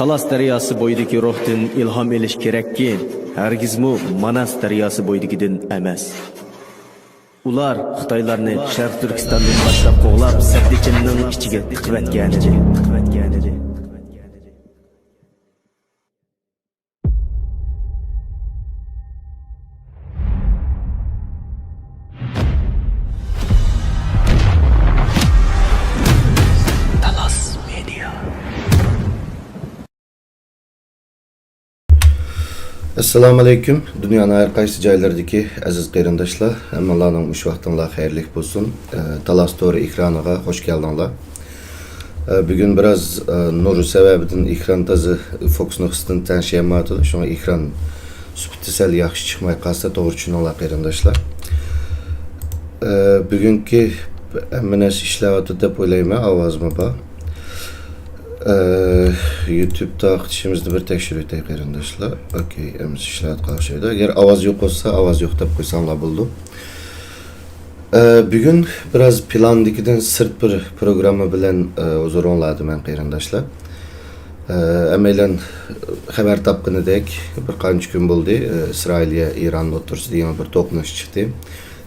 Talas daryosi bo'yidagi ruhdan ilhom elish kerakki, hargizmi Manas daryosi bo'yidagidan emas. Ular Xitoylarni Sharq Turkistondan boshlab qo'g'lab, Saddiqinning ichiga tiqvatgan edi. Assalamu alaikum. Dünyanın her qaysı joylaridagi aziz qarindoshlar, hammalarning ush vaqtinglar xayrli bo'lsin. Talas Story ekraniga hoş geldinglar. Bugün biraz nur sebebidan ekran tazı fokusni hissdan tanishayapti. Shunga ekran sufati sal yaxshi chiqmay qolsa to'g'ri tushuninglar qarindoshlar. Bugungi hammanasi ishlayapti deb o'ylayman, ovozim bor. YouTube'da işimizde bir tekşürü ettik arkadaşlar. Okey, emiz işler karşıydı. Eğer avaz yok olsa, avaz yok da koysanlar buldum. Bugün biraz plandikiden sırt bir programı bilen uzunladım ben arkadaşlar. Emelen haber tapkını dek bir kaç gün buldu. İsrail'e, İran'da otursa diye bir tokunuş çıktı.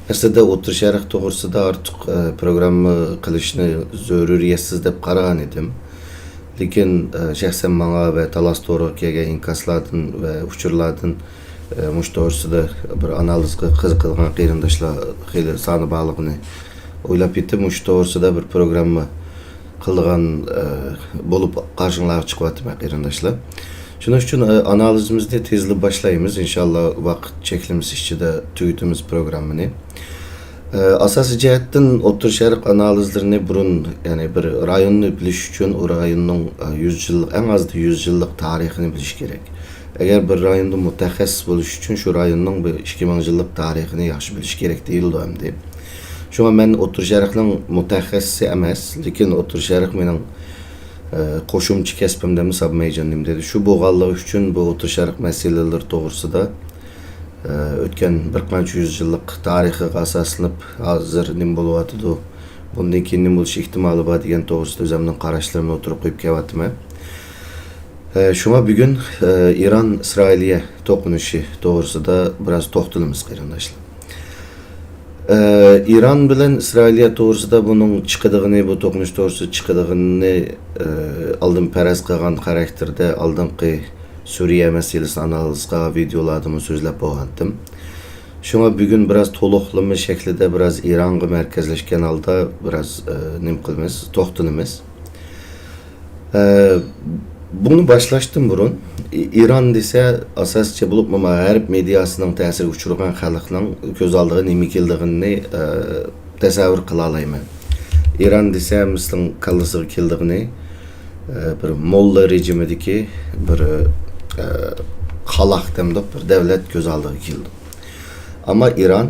Aslında oturuşarak doğrusu da artık programı kılışını zöruriyetsiz dep qaragan edim. Lekin şahsen bana ve Talas Story kelgan inkaslardan ve uçurlardan mush to'g'risida bir analizga qiziqadigan qarindoshlar xeyli soni borligini o'ylab yetdim. Mush to'g'risida bir programma qilgan bo'lib qarshinglarga chiqyapman qarindoshlar. Shuning uchun analizimizni tezlik boshlaymiz. Inshaalloh vaqt cheklimiz ichida tugatamiz programmani. Asası cihetten O'rta Sharq analizlerini burun yani bir rayonni bilish uchun o rayonning 100 yillik en az 100 yillik tarixini bilish kerak. Eğer bir rayonda mutaxassis bo'lish uchun shu rayonning 2000 yillik tarixini yaxshi bilish kerak deyildi hamda. Shunga men O'rta Sharqning mutaxassisi emas, lekin O'rta Sharq mening qo'shimcha kasbimdan hisoblayjanim dedi. Shu bo'lganligi uchun bu O'rta Sharq masalalar to'g'risida ötken bir qancha 100 yillik tarixiga asoslanib hozir nim bo'lyapti. Bundan keyin nim bo'lish ehtimoli bor degan to'g'risida o'zimning qarashlarimni o'tirib qo'yib kelyapman. Shunga bugun İran İsrail'e to'qinishi to'g'risida biroz to'xtalamiz qarindoshlar. İran bilan İsrail'e to'g'risida buning chiqadigini, bu to'qinish to'g'risida chiqadigini oldin faraz qilgan xarakterda oldingi Suriye meselesi analizga videolarımı sözlep boğandım. Şuna bugün biraz toluqlama şeklinde biraz İran'a merkezleşken halda biraz nim kılmaz, toxtunumuz. Bunu başlaştım burun. İran dese asasça bulup ama Arap medyasının tesiri uçurgan xalqning göz aldığı nimikildiğini tasavvur kılalayım. İran dese Müslüm kalısı kildiğini bir Molla rejimideki bir xalaq demdik bir devlet göz aldığı kildi. Ama İran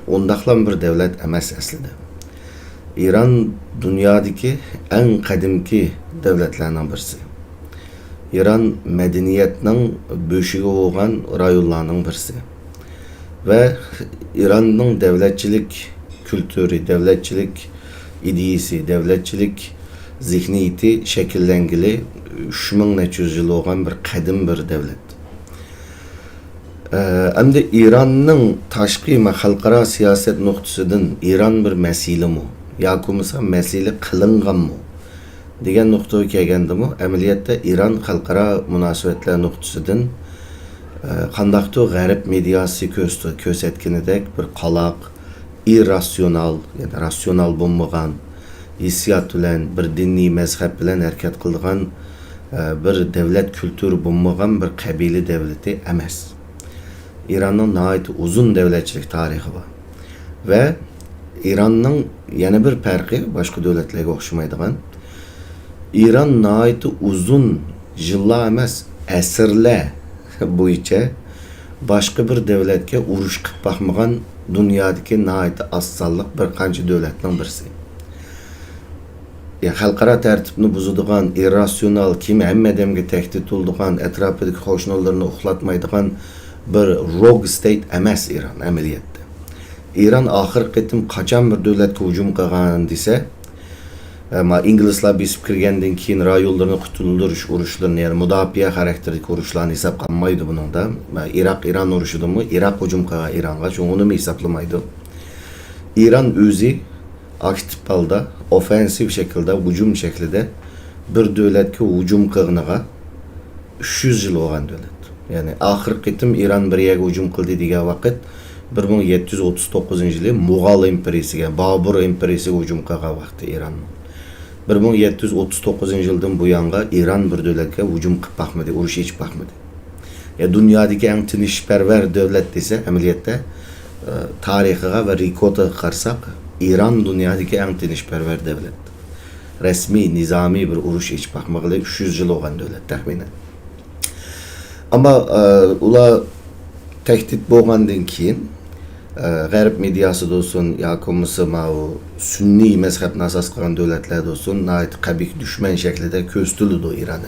ondaqlan bir devlet emas aslida. İran dünyadaki en kadimki devletlerden birisi. İran medeniyetinin böşüğü olan rayonlarının birisi. Ve İran'ın devletçilik kültürü, devletçilik ideyisi, devletçilik zihniyeti şekillengili 300 yıl olan bir kadim bir devlet. Hem de İran'ın taşqi ve xalqaro siyaset noktasından İran bir mesele mi? Yakımısa mesele kılıngan mı? Degen noktaya kelgende mi? Ameliyatda İran xalqaro münasebetler noktasından qandaqtı Garip medyası kösetkinidek bir qalaq, irrasyonal, yani rasyonal bulmagan, hissiyat bilen, bir dinni mezhep bilen hareket kıldıgan bir devlet kültürü bulmagan bir kabile devleti emas. İran'ın nəhayət uzun devletçilik tarihi var. Ve İran'ın yeni bir farkı başka devletlerine oxşamaydigan. İran nəhayət uzun yıllar emas, əsrlər boyunca başka bir devletke uruş qilib baxmagan dünyadaki nəhayət az sonliq bir qancha devletning birisi. Ya xalqaro tartibni buzadigan, irrasional, kim hamma odamga tahdid bo'ladigan, atrofidagi qo'shnilarni uxlatmaydigan bir rogue state emas İran amaliyotda. İran oxirgi qitim qachon bir davlatga hujum qilgan desa, Ama İngilizler besip kirgenden keyin rayollarını kutuldırış uruşlarını, yani mudafiye karakterlik uruşlarını hesaplanmaydı bunun da. İran uruşudu mu? Irak hücum kıla İran'a, çünkü onu mu hesaplamaydı? İran özü aktif halda, ofensif şekilde, hücum şeklinde bir devletke hücum kılığına 300 yıl olan devlet. Yani ahir qitim İran bir yere hücum kıldı diye vakit 1739 yılı Mughal imperiyasiga, Babur imperiyasiga hücum kılgan vakti İran'ın. 1739 yıldan bu yana İran bir devletke hücum kılıp bakmadı, uruş hiç bakmadı. Ya dünyadaki en tinişperver devlet dese ameliyette tarihiga ve rikoda karsak İran dünyadaki en tinişperver devlet. Resmi, nizami bir uruş hiç bakmalı 300 yıl olan devlet tahminen. Ama ula tehdit bolgandan keyin G'arb medyası olsun, yakomisi ma'u sünni mezhebine asas kılgan devletler olsun, nait qabih düşman şeklinde köstülüdü İran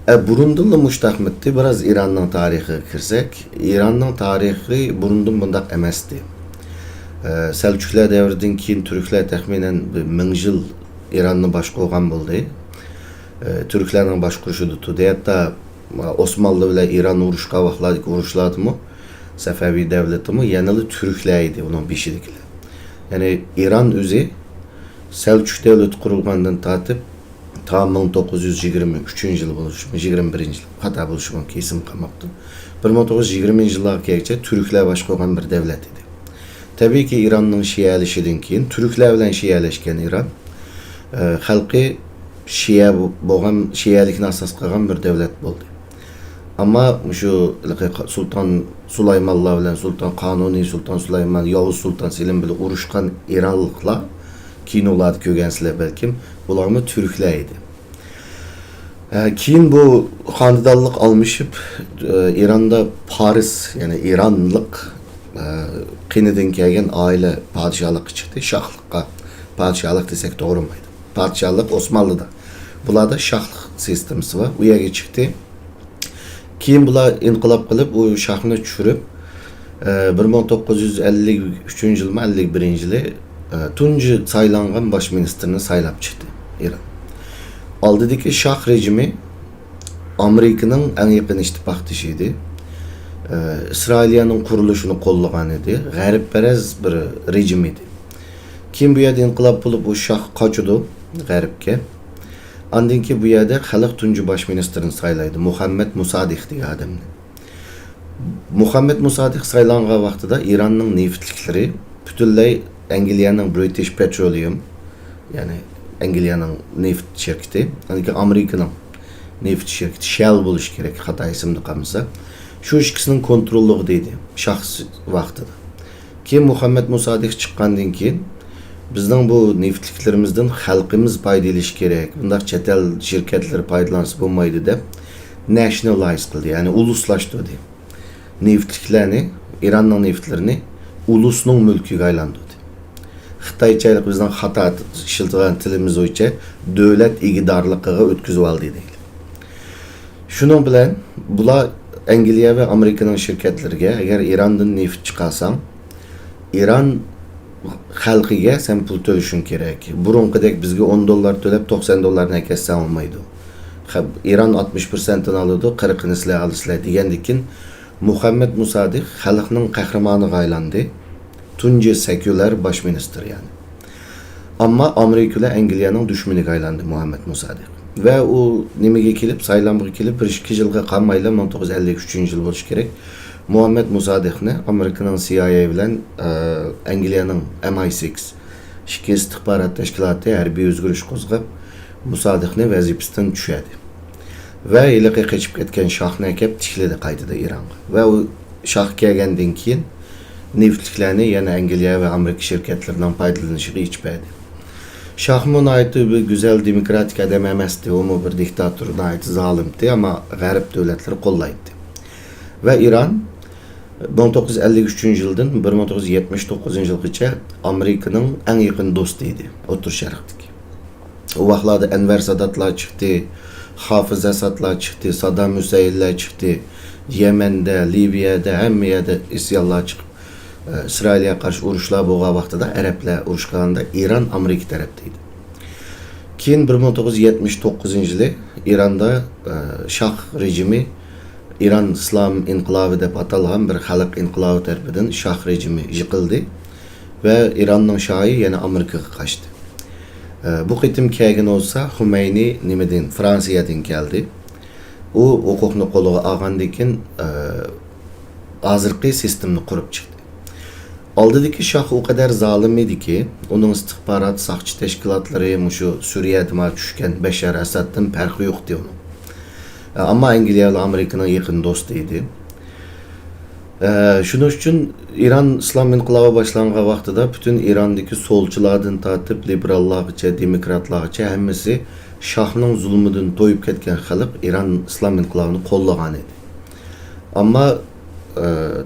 hem. Burundan da muştahmetdi, biraz İran'ın tarihi kirsek, İran'ın tarihi burundan bundak emesti. Selçuklar devrinden keyin Türkler tahminen 1000 yıl İran'ın baş koygan buldu. Türklerin baş kuruşu tuttu. Hatta Osmanlı ile İran uruşqa vaxtladık uruşladı mı? Sefevi devleti mi? Yanılı Türkleriydi onun beşidikiler. Yani İran özü Selçuk devleti kurulgandan tatip ta 1923 yılı buluşmuş, 21 yıl. Hatta buluşmam kesim kalmaktı. 1920 yıllar geçe Türkler baş koygan bir devlet idi. Tabii ki İran'ın Şiileşinden keyin Türkler bilen Şiileşken İran halkı Şiilikni asas kılgan bir devlet buldu. Ama şu Sultan Süleymanlar bilen Sultan Kanuni, Sultan Süleyman, Yavuz Sultan Selim bilen uruşkan İranlıklar keyin ular kögensizler belki bularmı Türkler idi. Keyin bu hanıdallık almışıp İran'da Paris yani İranlık qinidan kelgan aile padişahlık çıktı. Şahlıkka padişahlık desek doğru muydu? Padişahlık Osmanlı'da. Bularda şahlık sistemisi var. Bu yerge çıktı. Keyin bular inqilab qilib o şahını düşürüp 1953 yılı mı 51 yılı tuncu saylangan baş ministerini saylap çıktı İran. Aldıdaki şah rejimi Amerika'nın en yakın ittifakçısıydı. İsrailiyanın kuruluşunu kollagan idi. G'arbperest bir rejim idi. Kim bu yerda inqilab bulup o şah kaçıdı G'arbke. Andan ki bu yerda xalq tuncu baş ministerini saylaydı. Muhammed Musadih diye adamni. Muhammed Musadih saylangan vaqtida İran'ın neftlikleri bütünley Angliyaning British Petroleum yani Angliyaning neft şirketi, yani Amerika'nın neft şirketi Shell buluş gerek hata isimli kalmasa. Şu ikisinin kontrollüğü deydi şahs vaqtida. Ki Muhammed Musadih çıkkandan keyin bizden bu neftliklerimizden halkımız paydalaş gerek. Bunlar çetel şirketleri paydalansı bulmaydı da nationalize kıldı yani uluslaştırdı. Neftliklerini, İran'ın neftlerini ulusunun mülküge aylandırdı. Xitayçaylık bizden hata şıltıgan tilimiz oyça devlet igidarlıqıga ötküzüp aldı değil. Şunun bilen bular Angliya ve Amerika'nın şirketlerine eğer İran'dan neft çıkarsan İran halkıga sen pul töleşin gerek. Burunqidek bizge 10 dolar төлep 90 dolarına kessen olmaydı. İran 60%'ını alırdı, 40'ını silah alırlar degendikin Muhammed Musadih halkının kahramanı aylandı. Tuncu seküler baş minister yani. Ama Amerika ile Angliyanın düşmanı aylandı Muhammed Musadih. Ve o nimege kelip, saylanmıge kelip, 1-2 yılga kalmayla 1953 yıl buluş gerek. Muhammed Musadih'ni Amerika'nın CIA bilen Angliyanın MI6 şike istihbarat teşkilatı harbiy özgürlüş kozgap Musadih'ni vazifesinden düşedi. Ve ilaqe keçip ketken şahını ekip tikledi qaytıda İran'a. Ve o şah kelgenden keyin neftliklerini yani Angliya ve Amerika şirketlerinden paydalanışığı içmedi. Şahmın aitı bir güzel demokratik adam emesti, o mu bir diktatörün aitı zalimdi ama G'arb devletleri kollaydı. Ve İran 1953 yıldan 1979 yılgacha Amerika'nın en yakın dostuydu Otur Şərqdəki. O vaxtlarda Enver Sadatlar çıktı, Hafız Esadlar çıktı, Saddam Hüseyinler çıktı, Yemen'de, Libya'da, Hemmiyədə isyanlar çıkıp İsrail'e karşı uruşlar boğa vaxtıda Ərəblər uruş qalanda İran Amerika tərəfdeydi. Keyin 1979-yılı İran'da Şah rejimi İran İslam İnqilabı deb atalgan bir xalq inqilabı tarafından Şah rejimi yıkıldı ve İran'ın şahı yani Amerika'ya kaçtı. Bu qitim kelgen olsa Hümeyni nimeden Fransa'dan geldi. O hukukni qo'lga olgandan keyin hozirgi sistemni qurib chiqdi. Oldidagi shoh o kadar zalim edi ki, onun istihbarat saqchi teşkilatları şu Suriye'de tushgan Bashar Asad'dan farqi yo'qdi onun. Ama Angliya ile Amerika'nın yakın dostuydu. Şunun için İran İslam İnqilabı başlanğan vaqtida bütün İran'daki solçulardan tatip liberallargacha, demokratlargacha hammasi Şahның zulmüdün toyup ketken xalq İran İslam İnqilabını qo'llagan edi. Ama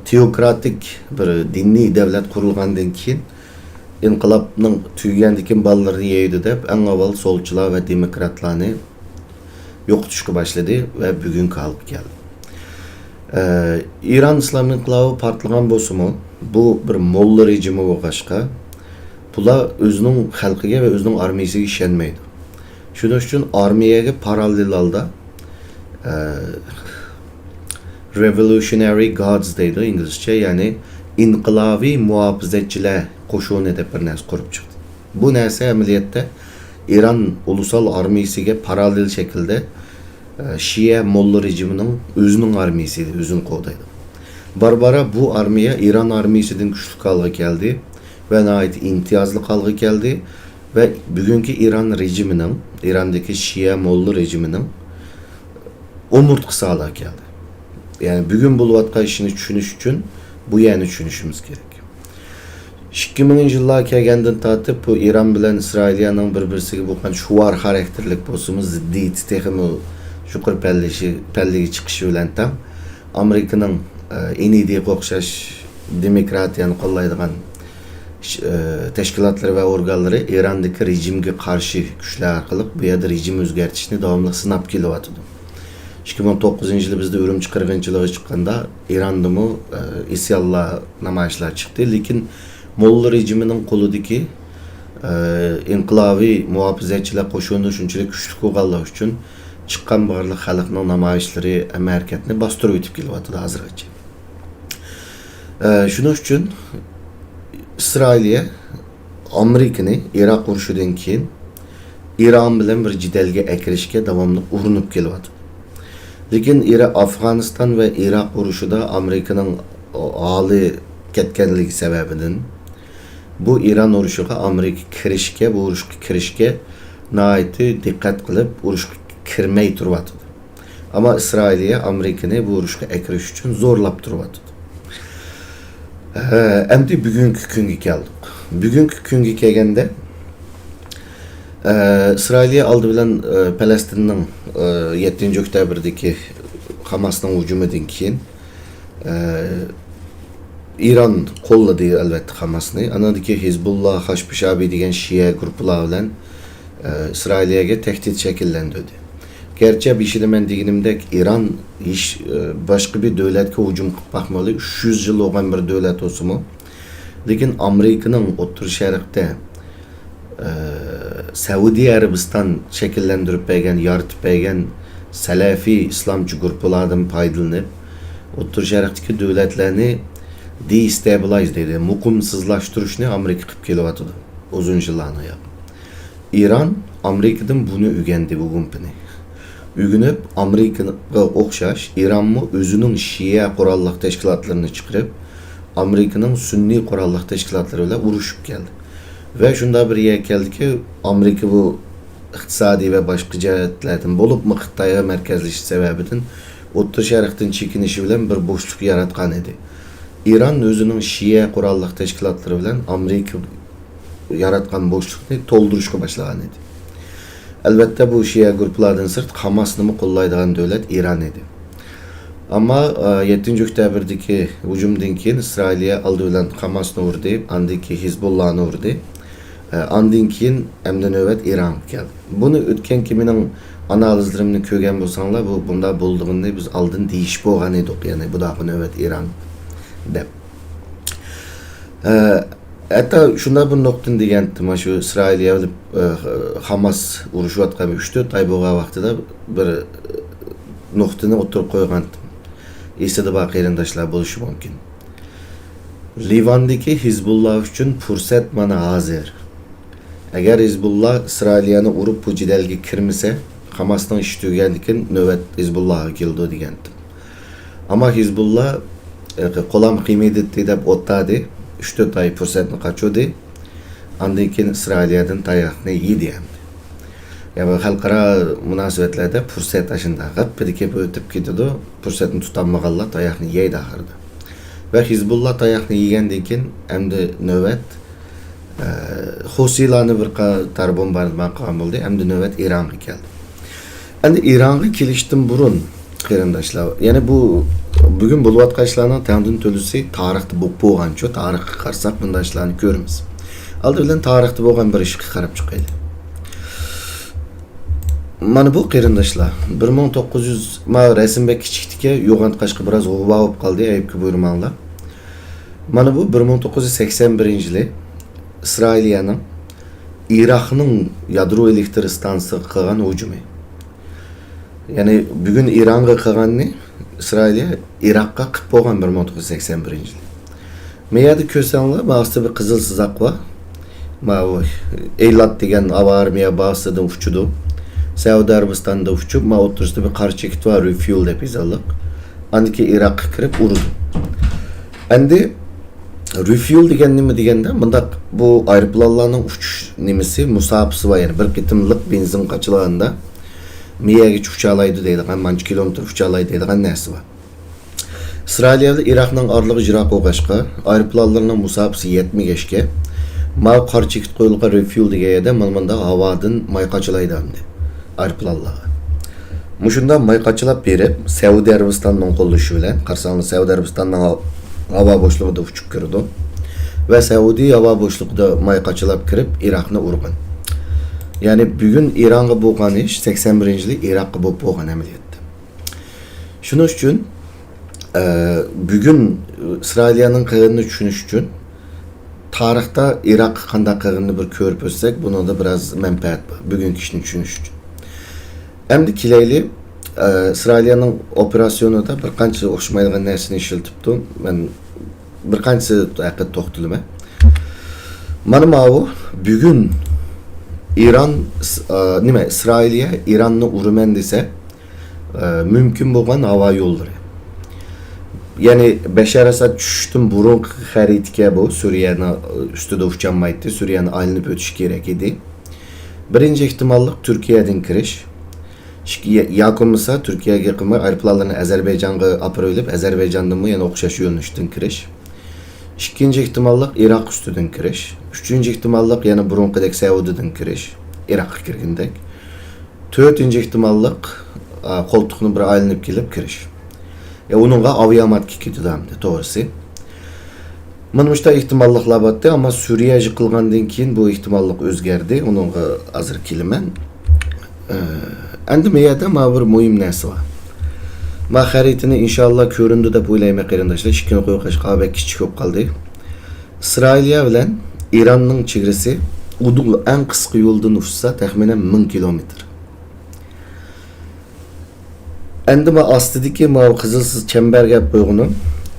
teokratik bir dinni devlet kurulgandan keyin inqilabning tugagandan keyin ballarni yeydi deb eng avval solçular ve demokratlarni yo'qotishga başladı ve bugün kalıp geldi. İran İslam İnqilabı partlagan bo'lsa-mu, bu bir molla rejimi bo'lg'achqa, bular o'zining xalqiga ve o'zining armiyasiga ishonmaydi. Shuning uchun armiyaga parallel holda Revolutionary Guards deydi İngilizce, yani inqilobiy muhofizatchilar qo'shini deb bir narsa qurib chiqdi. Bu narsa amaliyotda İran ulusal armiyasiga paralel şekilde Şia molla rejiminin özünün armiyasıydı, özünü qo'daydi. Barbara bu armiya İran armiyasidan kuchli qalg'a keldi ve nəhayət imtiyazlı qalg'a keldi ve bugünkü İran rejiminin, İran'daki Şia molla rejiminin omurtqısı hala geldi. Yani bugün buluvatqa işini düşünüş için bu yani düşünüşümüz gerek. 2000 yıllar kelgandan tatip bu İran bilen İsrailiyanın bir-birisiga bo'lgan shuvar xarakterlik bo'lsa-mu ziddiyat texmi yuqori palliga chiqishi bilan tam Amerikaning enidiga o'xshash demokratiyani qo'llaydigan teşkilatları ve organları İran'daki rejimge karşı güçler arkalık bu yerda rejim o'zgartishni davomli sinab kelyapti. 2009 yılı bizde Ürümçi qirg'inchiligi chiqqanda İran'da mı isyonlar namoyishlar chiqdi, lekin molla rejimining qo'lidagi inqilobiy muhofizatchilar qo'shini shunchalik kuchli bo'lganligi uchun chiqqan barliq xalqning namoyishlari harakatni bostirib o'tib kelyapti hozirgacha. Shuning uchun İsrail'e Amerika'nı Irak urushidan keyin İran bilan bir jidalga akirishga davomli urinib kelyapti. Lekin Afg'oniston ve Irak urushida Amerikaning holi ketganligi sababidan bu İran urushiga Amerika kirishga, bu urushga kirishga nihoyatda diqqat qilib urushga kirmay turyapti. Ama İsrail'e Amerika'nı bu urushga akirish uchun zo'rlab turyapti. Endi bugünkü kunga keldik. Bugünkü kunga kelganda İsrail'e aldı bilen Palestin'nin 7 oktyabrdaki Hamas'ın hücumundan keyin İran qo'lladı elbette Hamas'ni. Anadaki Hizbullah, Haşpişabi degan Şia gruplar bilen İsrail'e tehdit şekillendirdi. Gerçi bir şey men deganimdek İran hiç başka bir devletke hücum qilib bakmalı. 300 yıl olan bir devlet olsa-mu. Lekin Amerika'nın O'rta Sharqda Saudiya Arabiston şekillendirip bergan, yaratib bergan Salafi İslamcı gruplardan foydalanib O'rta Sharqdagi devletlerini destabilize deydi, muqimsizlashtirishni Amerika qilib kelyapti uzun yillarni. İran Amerikadan bunu öğrendi bugün beni. Ügünüp Amerika'ya o'xshash İranmı özünün Şia qurolliq teşkilatlarını chiqarib Amerika'nın Sünni qurolliq teşkilatları ile urushib geldi. Ve şunda bir yer geldi ki Amerika bu iqtisadi ve başka cihetlerden bolup mu Xitoyga merkezleşiş sebebinden O'rta Sharqdan chekinishi bilan bir boşluk yaratgan edi. İran özünün Şia qurolliq teşkilatları bilan Amerika yaratgan boşlukni to'ldirishga boshlagan edi. Elbette bu Şia gruplardan sırt Hamas'ını mı qo'llaydigan devlet İran edi. Ama 7 oktyabrdaki hücumdan keyin İsrail'e aldı bilen Hamas'ını vurdu, andaki Hizbullah'ını vurdu. Andan keyin emdi növbet İran geldi. Bunu ötken kiminin analizlerimini ko'rgan bo'lsanglar, bu bunda bo'ldig'ini biz oldin deyish bo'lgan edik, yani bu da növbet İran deb. Hatta şunda bir noktan degendim, şu İsrail'e bilip Hamas uruşup atkan 3-4 ay boğa vaxtıda bir noktani oturup koygandım. Esede bak qeyrindaşlar buluşu mümkün. Livandaki Hizbullah üçün fursat mana hazır. Eğer Hizbullah İsrailiyani urup bu cidelge kirmese, Hamas'tan iş tügendikin nöbet Hizbullah'a geldi degendim. Ama Hizbullah kolam kıymet etti de ottadı. 3-4 ay fursatını kaçıyordu. Andayken İsrailiyadın tayakını yedi hem. Yani halkara münasebetlerde fursat taşında. Gıp bir kep ötüp gidiyordu. Fursatını tutanmağalla tayakını yeydi ahırdı. Ve Hizbullah tayakını yigendeyken hem de nöbet Husilanı bir tar bombardıman kılan oldu. Hem de nöbet İran'a geldi. Yani İran'a kiliştim burun qeyrindaşlar. Yani bu bugün buluvat kaçlarına tanıdığın tölüsü tarihte boğan ço, tarih karsak bundaşlarını görürüz. Aldı bilen tarihte boğan bir işi karab çıkaydı. Mana bu qeyrindaşlar 1900 ma resim bek kiçiktike yoğant kaşkı biraz oğup kaldı ayıpki buyurmanla. Mana bu 1981 yılı İsrailiyanın Irak'ın yadro elektrik stansı kılan hücumu. Yani bugün İran'a kılanını İsrail'e Irak'a kıp boğan 1981 yılı. Meyadı kösenle bağısı bir kızıl sızak var. Eylat degen hava armiya bağısıdan uçudu. Saudi Arabistan'da uçup ma oturuşta bir karşı çekit var refuel depizallık. Andiki Irak'a kırıp urudu. Andi refuel degen nime degende bunda bu aeroplanlarning uçuş nimesi musabısı var yani bir qitimlik benzin kaçılığında miyaga uçalaydı deydigan mancha kilometr uçalaydı deydigan narsa var. İsrailiyada Irak'ın arlığı jirak oğaşqa aeroplanlarning musabısı 70 geçke ma karşı çekit qoyulgan refuel degende manda havadan may kaçılaydı hamdi. Aeroplanlarga. Muşunda may kaçılap berip Saudi Arabistan'ın qo'llashi bilan qarsanlı Saudi Arabistan'dan hava boşluğunda uçup kirdi. Ve Saudi hava boşluğunda may kaçılap kirip Irak'ını urgan. Yani bugün İran'a boğan iş 81 yılı Irak'a boğan ameliyatı. Şunun için bugün İsrailiyanın kıyını düşünüş için tarihte Irak kanda kıyını bir körüp ötsek buna da biraz menfaat var. Bugün kişinin düşünüş için. Hem de kileyli İsrailiyanın operasyonu da bir kança oxşmaydigan narsani işiltipdim. Ben bir kança haqiqat to'xtalma. Mana bu bugün İran nima İsrail'e İran'ni uraman desa mümkün bo'lgan havo yo'llari. Yani Beşar Asad tushishdan burun xaritga bu Suriyani ustida ucholmaydi. Suriyani aylanib o'tish kerak edi. Birinchi ehtimollik Turkiyadan kirish. Yakınmasa Türkiye'ye kılma aeroplanlarını Azerbaycan'a apırılıp Azerbaycan'dan mı yani okşaşı yönüştün kiriş. İkinci ihtimallik Irak üstüden kiriş. Üçüncü ihtimallik yani Brunkadek Saudi'den kiriş. Irak'a kirgindek. Dördüncü ihtimallik koltuğunu bir aylanıp gelip kiriş. Onunla aviyamat kikidi damdı doğrusu. Manmışta ihtimalliklar battı ama Suriye yıkılgandan keyin bu ihtimallik özgerdi. Onunla hazır kelimen. Endi meyada ma bir muhim narsa var. Ma xaritini inşallah göründü de bo'ylayman qarindoshlar. Ishkini qo'yqash qabak kichik bo'lib qoldi. İsrailiya bilan İranning chegarasi udul en qisqa yo'ldan uchsa taxminan 1000 kilometr. Endi ma astidagi ma qizilsiz chambarga qo'yg'ini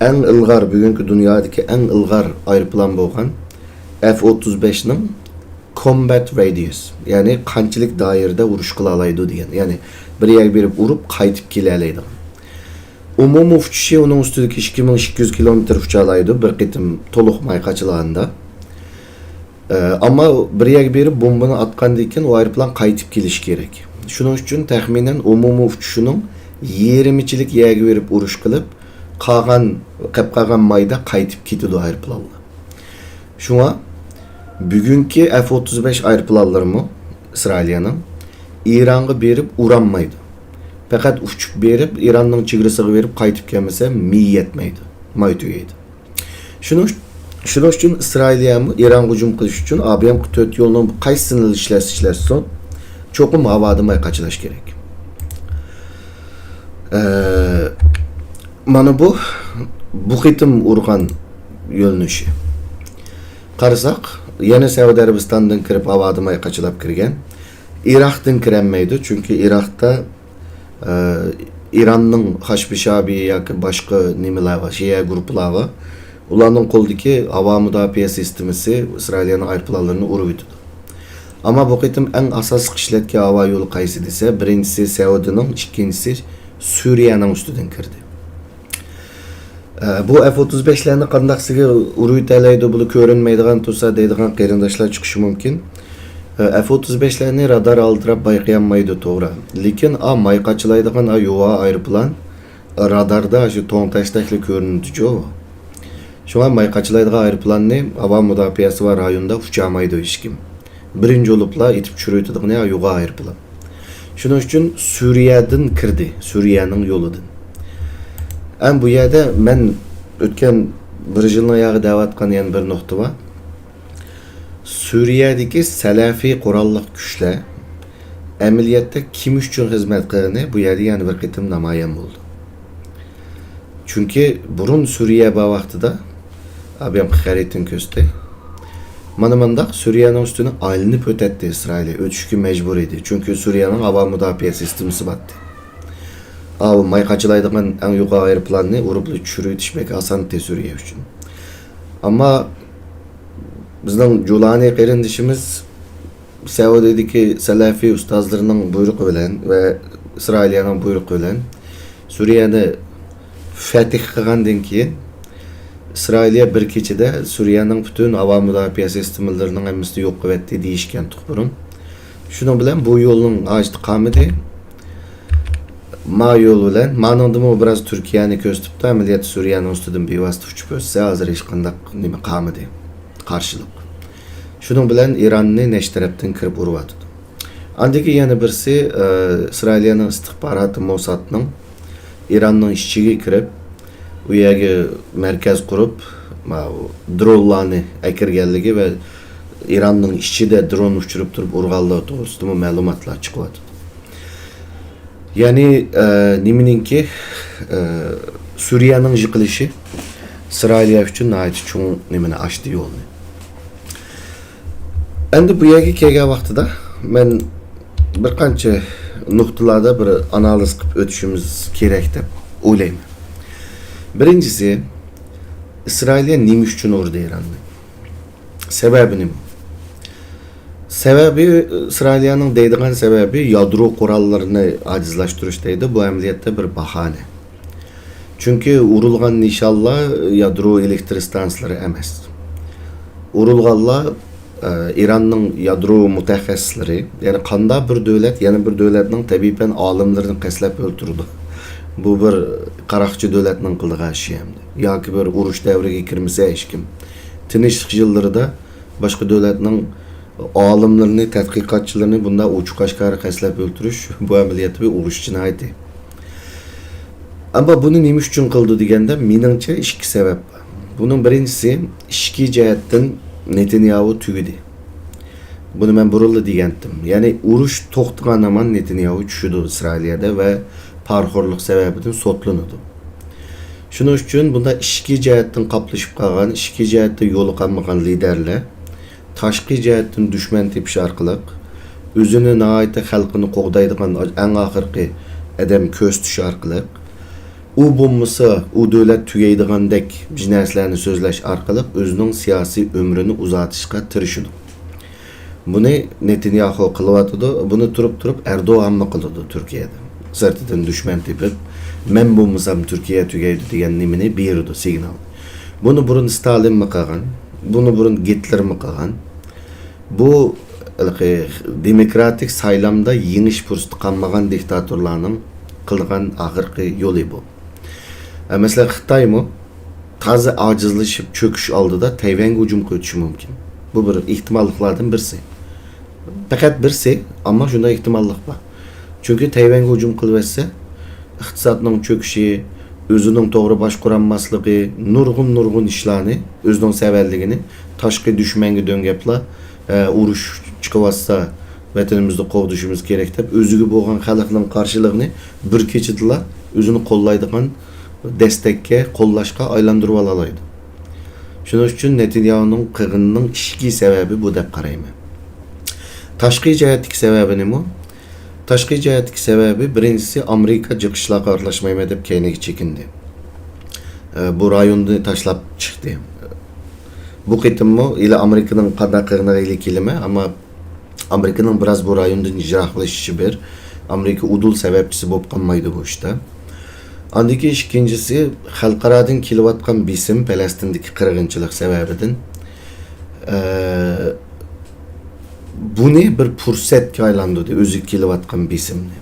en ilg'or bugungi dunyodagi en ilg'or aeroplan bo'lgan F-35 ning combat radius yani qanchalik doirada urush qila oladi degan. Yani bir yer berib urib qaytib kela oladi. Umumiy uchishi uning ustidagi 2200 kilometr ucha oladi bir qitim to'liq may qachilaganda. Ama bir yer berib bombani atgandan keyin o aeroplan qaytib kelish kerak. Shuning uchun taxminan umumiy uchishining 20chilik yerga berib urush qilib, qolgan mayda qaytib ketadi aeroplanlar. Shunga bugünkü F-35 aeroplanlarımı İsrailiyanın İran'a berip uranmaydı. Fakat uçup berip İran'ın çigrisiga berip qaytib kelmese miy yetmeydi. May tügeydi. Şunun için İsrailiyanı İran hücum qilish için ABM 4 yolunun qaysini işlersin çokum havada may qaçılaş gerek. Mana bu qitim urgan yo'lnişi. Qarasak, yana Saudiya Arabistandan kirib avadımay qaçılap kirgen. Irak'tan kirenmeydi çünkü Irak'ta İran'ın Haşbişabi yoki başka nimeler var, Şia gruplar var. Ularning qo'ldagi havo mudofaa sistemasi İsrailning aeroplanlarini urib o'tdi. Ama bu qitim eng asosiy ishlatgan havo yo'li qaysi desa, birinchisi Saudiyaning, ikkinchisi Suriyaning ustidan kirdi. Bu F-35'lerini qandaqsiga urib o'taydi, buni ko'rinmaydigan tursa deydigan qarindoshlar chiqishi mumkin. F-35'lerini radar aldırab bayqayanmaydı to'g'ri. Lekin mayqachilaydigan yuva aeroplan radarda shu to'ntashdakli ko'rinadi-ku. Şuna mayqachilaydigan aeroplanni havo mudofaasi va rayonda uchamaydi hech kim. Birinchi olubla etib tushirayotgan yuva aeroplan. Shuning uchun Suriyadan kirdi, Suriyaning yo'lidan. Bu yerda men o'tgan bir yilning oyog'i davatgan yana bir nuqta bor. Suriyadagi salafiy qurolli kuchlar amaliyotda kim uchun xizmat qilgani bu yerda yana bir qitim namoyon bo'ldi. Chunki burun Suriya bu vaqtida abim xaritin ko'sti. Mana mundaq Suriyaning ustidan aylanib o'tadi Isroil. O'tishga majbur edi. Chunki Suriyaning havo mudofaa sistemasi batdi. Mayqachilaydigan eng yuqori aeroplanni urib tushirib o'tishmek oson Suriya uchun. Ammo bizning Julani qarindishimiz Saudiyadagi salafiy ustozlarining buyrug'i bilan va İsroilning buyrug'i bilan Suriyani fath qilgandan keyin İsrailya bir kechada Suriyaning butun havo mudofaa sistemlarining hammasini yo'q qildi deyishgan tuqburun. Shuning bilan bu yo'lning istiqomati ma yo'l bilan ma'nodimi biraz Turkiyani ko'rsatibdi, amaliyot Suriyaning ustidan bevosita uchib o'tsa, hozir hech qanday nima qilmadi. Qarshilik. Shuning bilan Iranni nesh tarafdan kirib uryapti. Andagi yana birisi İsrailning istixboroti Mossadning İranning ichiga kirib, u yerga markaz qurib, dronlarni akirganligi va İranning ichida dron uchirib turib urganligi to'g'risida ma'lumotlar chiqyapti. Ya'ni nimaninki Suriyaning yiqilishi İsrail uchun nihoyat cho'ng nimani ochdi yo'lni. Endi bu yerga kelgan vaqtida men bir qancha nuqtalarda bir analiz qilib o'tishimiz kerak deb o'ylayman. Birinchisi, İsrailya nima uchun urdi Iranni? Sababi nima? Sababi İsrailyaning deydigan sababi yadro qurollarini ajizlashtirish deydi. Bu amaliyotda bir bahona. Chunki urilgan nishonlar yadro elektr stansiyalari emas. Urilganlar İranning yadro mutaxassislari, ya'ni qanday bir davlat yana bir davlatning tabiiyan olimlarini qaslab o'ltirdi. Bu bir qaroqchi davlatning qildigan ishi hamdi. Yoki bir urush davriga kirmasa hech kim. Tinchlik yillarida boshqa davlatning olimlarini, tadqiqotchilarini bunda uch qashqari qaslab o'ltirish bu amaliyot bir urush jinoyati. Ammo buni nima uchun qildi deganda, meningcha ikki sabab bor. Buning birinchisi ishki jihatdan Netanyahu tugidi. Bunu men burulli degandim. Ya'ni urush to'xtagan zaman Netanyahu tushdi İsrailiyada va parxorlik sababidan sotlanadi. Shuning uchun bunda ishki jihatdan qaplashib qolgan, ishki jihatda yo'li qolmagan liderlar tashqi jihatdan dushman tepish orqali o'zini nihoyat xalqini qo'g'daydigan eng oxirgi adam ko'z tush orqali u bo'lmasa u davlat tugaydigandek narsalarni so'zlash orqali o'zining siyosiy umrini uzatishga tirishadi. Buni Netanyahu qilyotdi, buni turib Erdo'g'anni qiladi Turkiyada. Sirtidan dushman tepib, men bo'lmasam Turkiya tugaydi degan nimani berdi signal. Buni burun Stalin mi qilgan? Buni burun Hitler mi qilgan? Bu demokratik saylamda yengish fursati qolmagan diktatorlarning qilgan oxirgi yo'li bu. Mesela Xitoy mi taze acizlashib cho'kish oldida Tayvanga hujum qilishi mumkin. Bu bir ehtimolliklardan birisi. Faqat birisi, ammo shunday ehtimollik bor. Chunki Tayvanga hujum qilsa, iqtisodning cho'kishi, o'zining to'g'ri boshqaranmasligi, nurg'un ishlarni, o'zining savalligini tashqi dushmanga döngaplar, urush chiqyapsa vatanimizni qo'g'dishimiz kerak deb o'ziga bo'lgan xalqning qarshiligini bir kechida o'zini qo'llaydigan destekka, qo'llashga aylantirib oladi. Şuning uchun Netanyahuning qig'inining ichki sababi bu deb qarayman. Tashqi jihatdagi sababi nima? Tashqi jihatdagi sababi birinchisi Amerika jiqishlarga aralashmayman deb keyniga chekindi. Bu rayonni tashlab chiqdi. Bu qitimmi ila Amerikaning qanday qilganiga kelma, ammo Amerikaning biroz bu rayondan ijroqlashishi bir Amerika udul sababchisi bo'lib qolmaydi bu ishda. Andiki ikincisi xalqaradan kelayotgan bisim Falastindagi qirg'inchilik sababidan buni bir fursatga aylantirdi o'zi kelayotgan bisimni.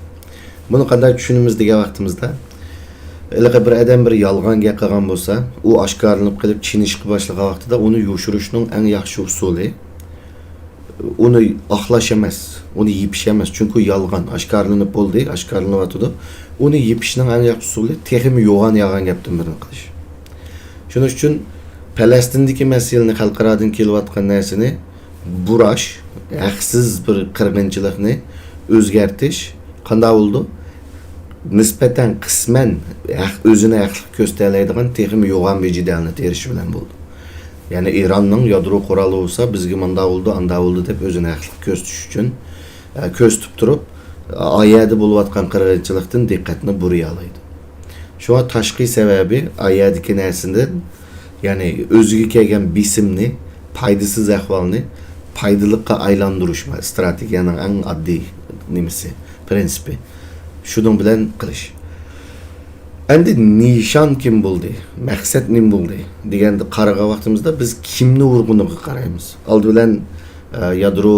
Buni qanday tushunamiz degan vaqtimizda iliqi bir adam bir yolg'on gap qilgan bo'lsa, u oshkorlanib qilib chinishga boshlagan vaqtida uni yoshirishning eng yaxshi usuli uni oqlash emas, uni yepish emas. Chunki yolg'on oshkorlanib bo'ldi, oshkorlanyotdi. Uni yepishning eng yaxshi usuli texmi yo'g'on yolg'on gapdan birini qilish. Shuning uchun Falastindagi masalani xalqaradan kelayotgan narsani burash, haqsiz bir qirg'inchilikni o'zgartish qanday bo'ldi? Nisbatan qisman o'zini haqli ko'rsatadigan texmi yo'g'on vijidalni terish bilan bo'ldi. Yani İran'ın yadro quroli olsa bizga manda oldu deb o'zini haqli ko'rsatish uchun ko'z tutib turib oyada bo'layotgan qirg'inchilikdan diqqatni buraya oladi. Shunga tashqi sababi oyadagi narsani, ya'ni o'ziga kelgan bisimni, foydasiz ahvolni foydaliqqa aylantirish strategiyaning eng oddiy nimasi, prinsipi. Şunun bilan qilish. Endi nishon kim bo'ldi, maqsad nim bo'ldi deganda qaragan vaqtimizda biz kimni urg'uniga qaraymiz. Oldi bilan yadro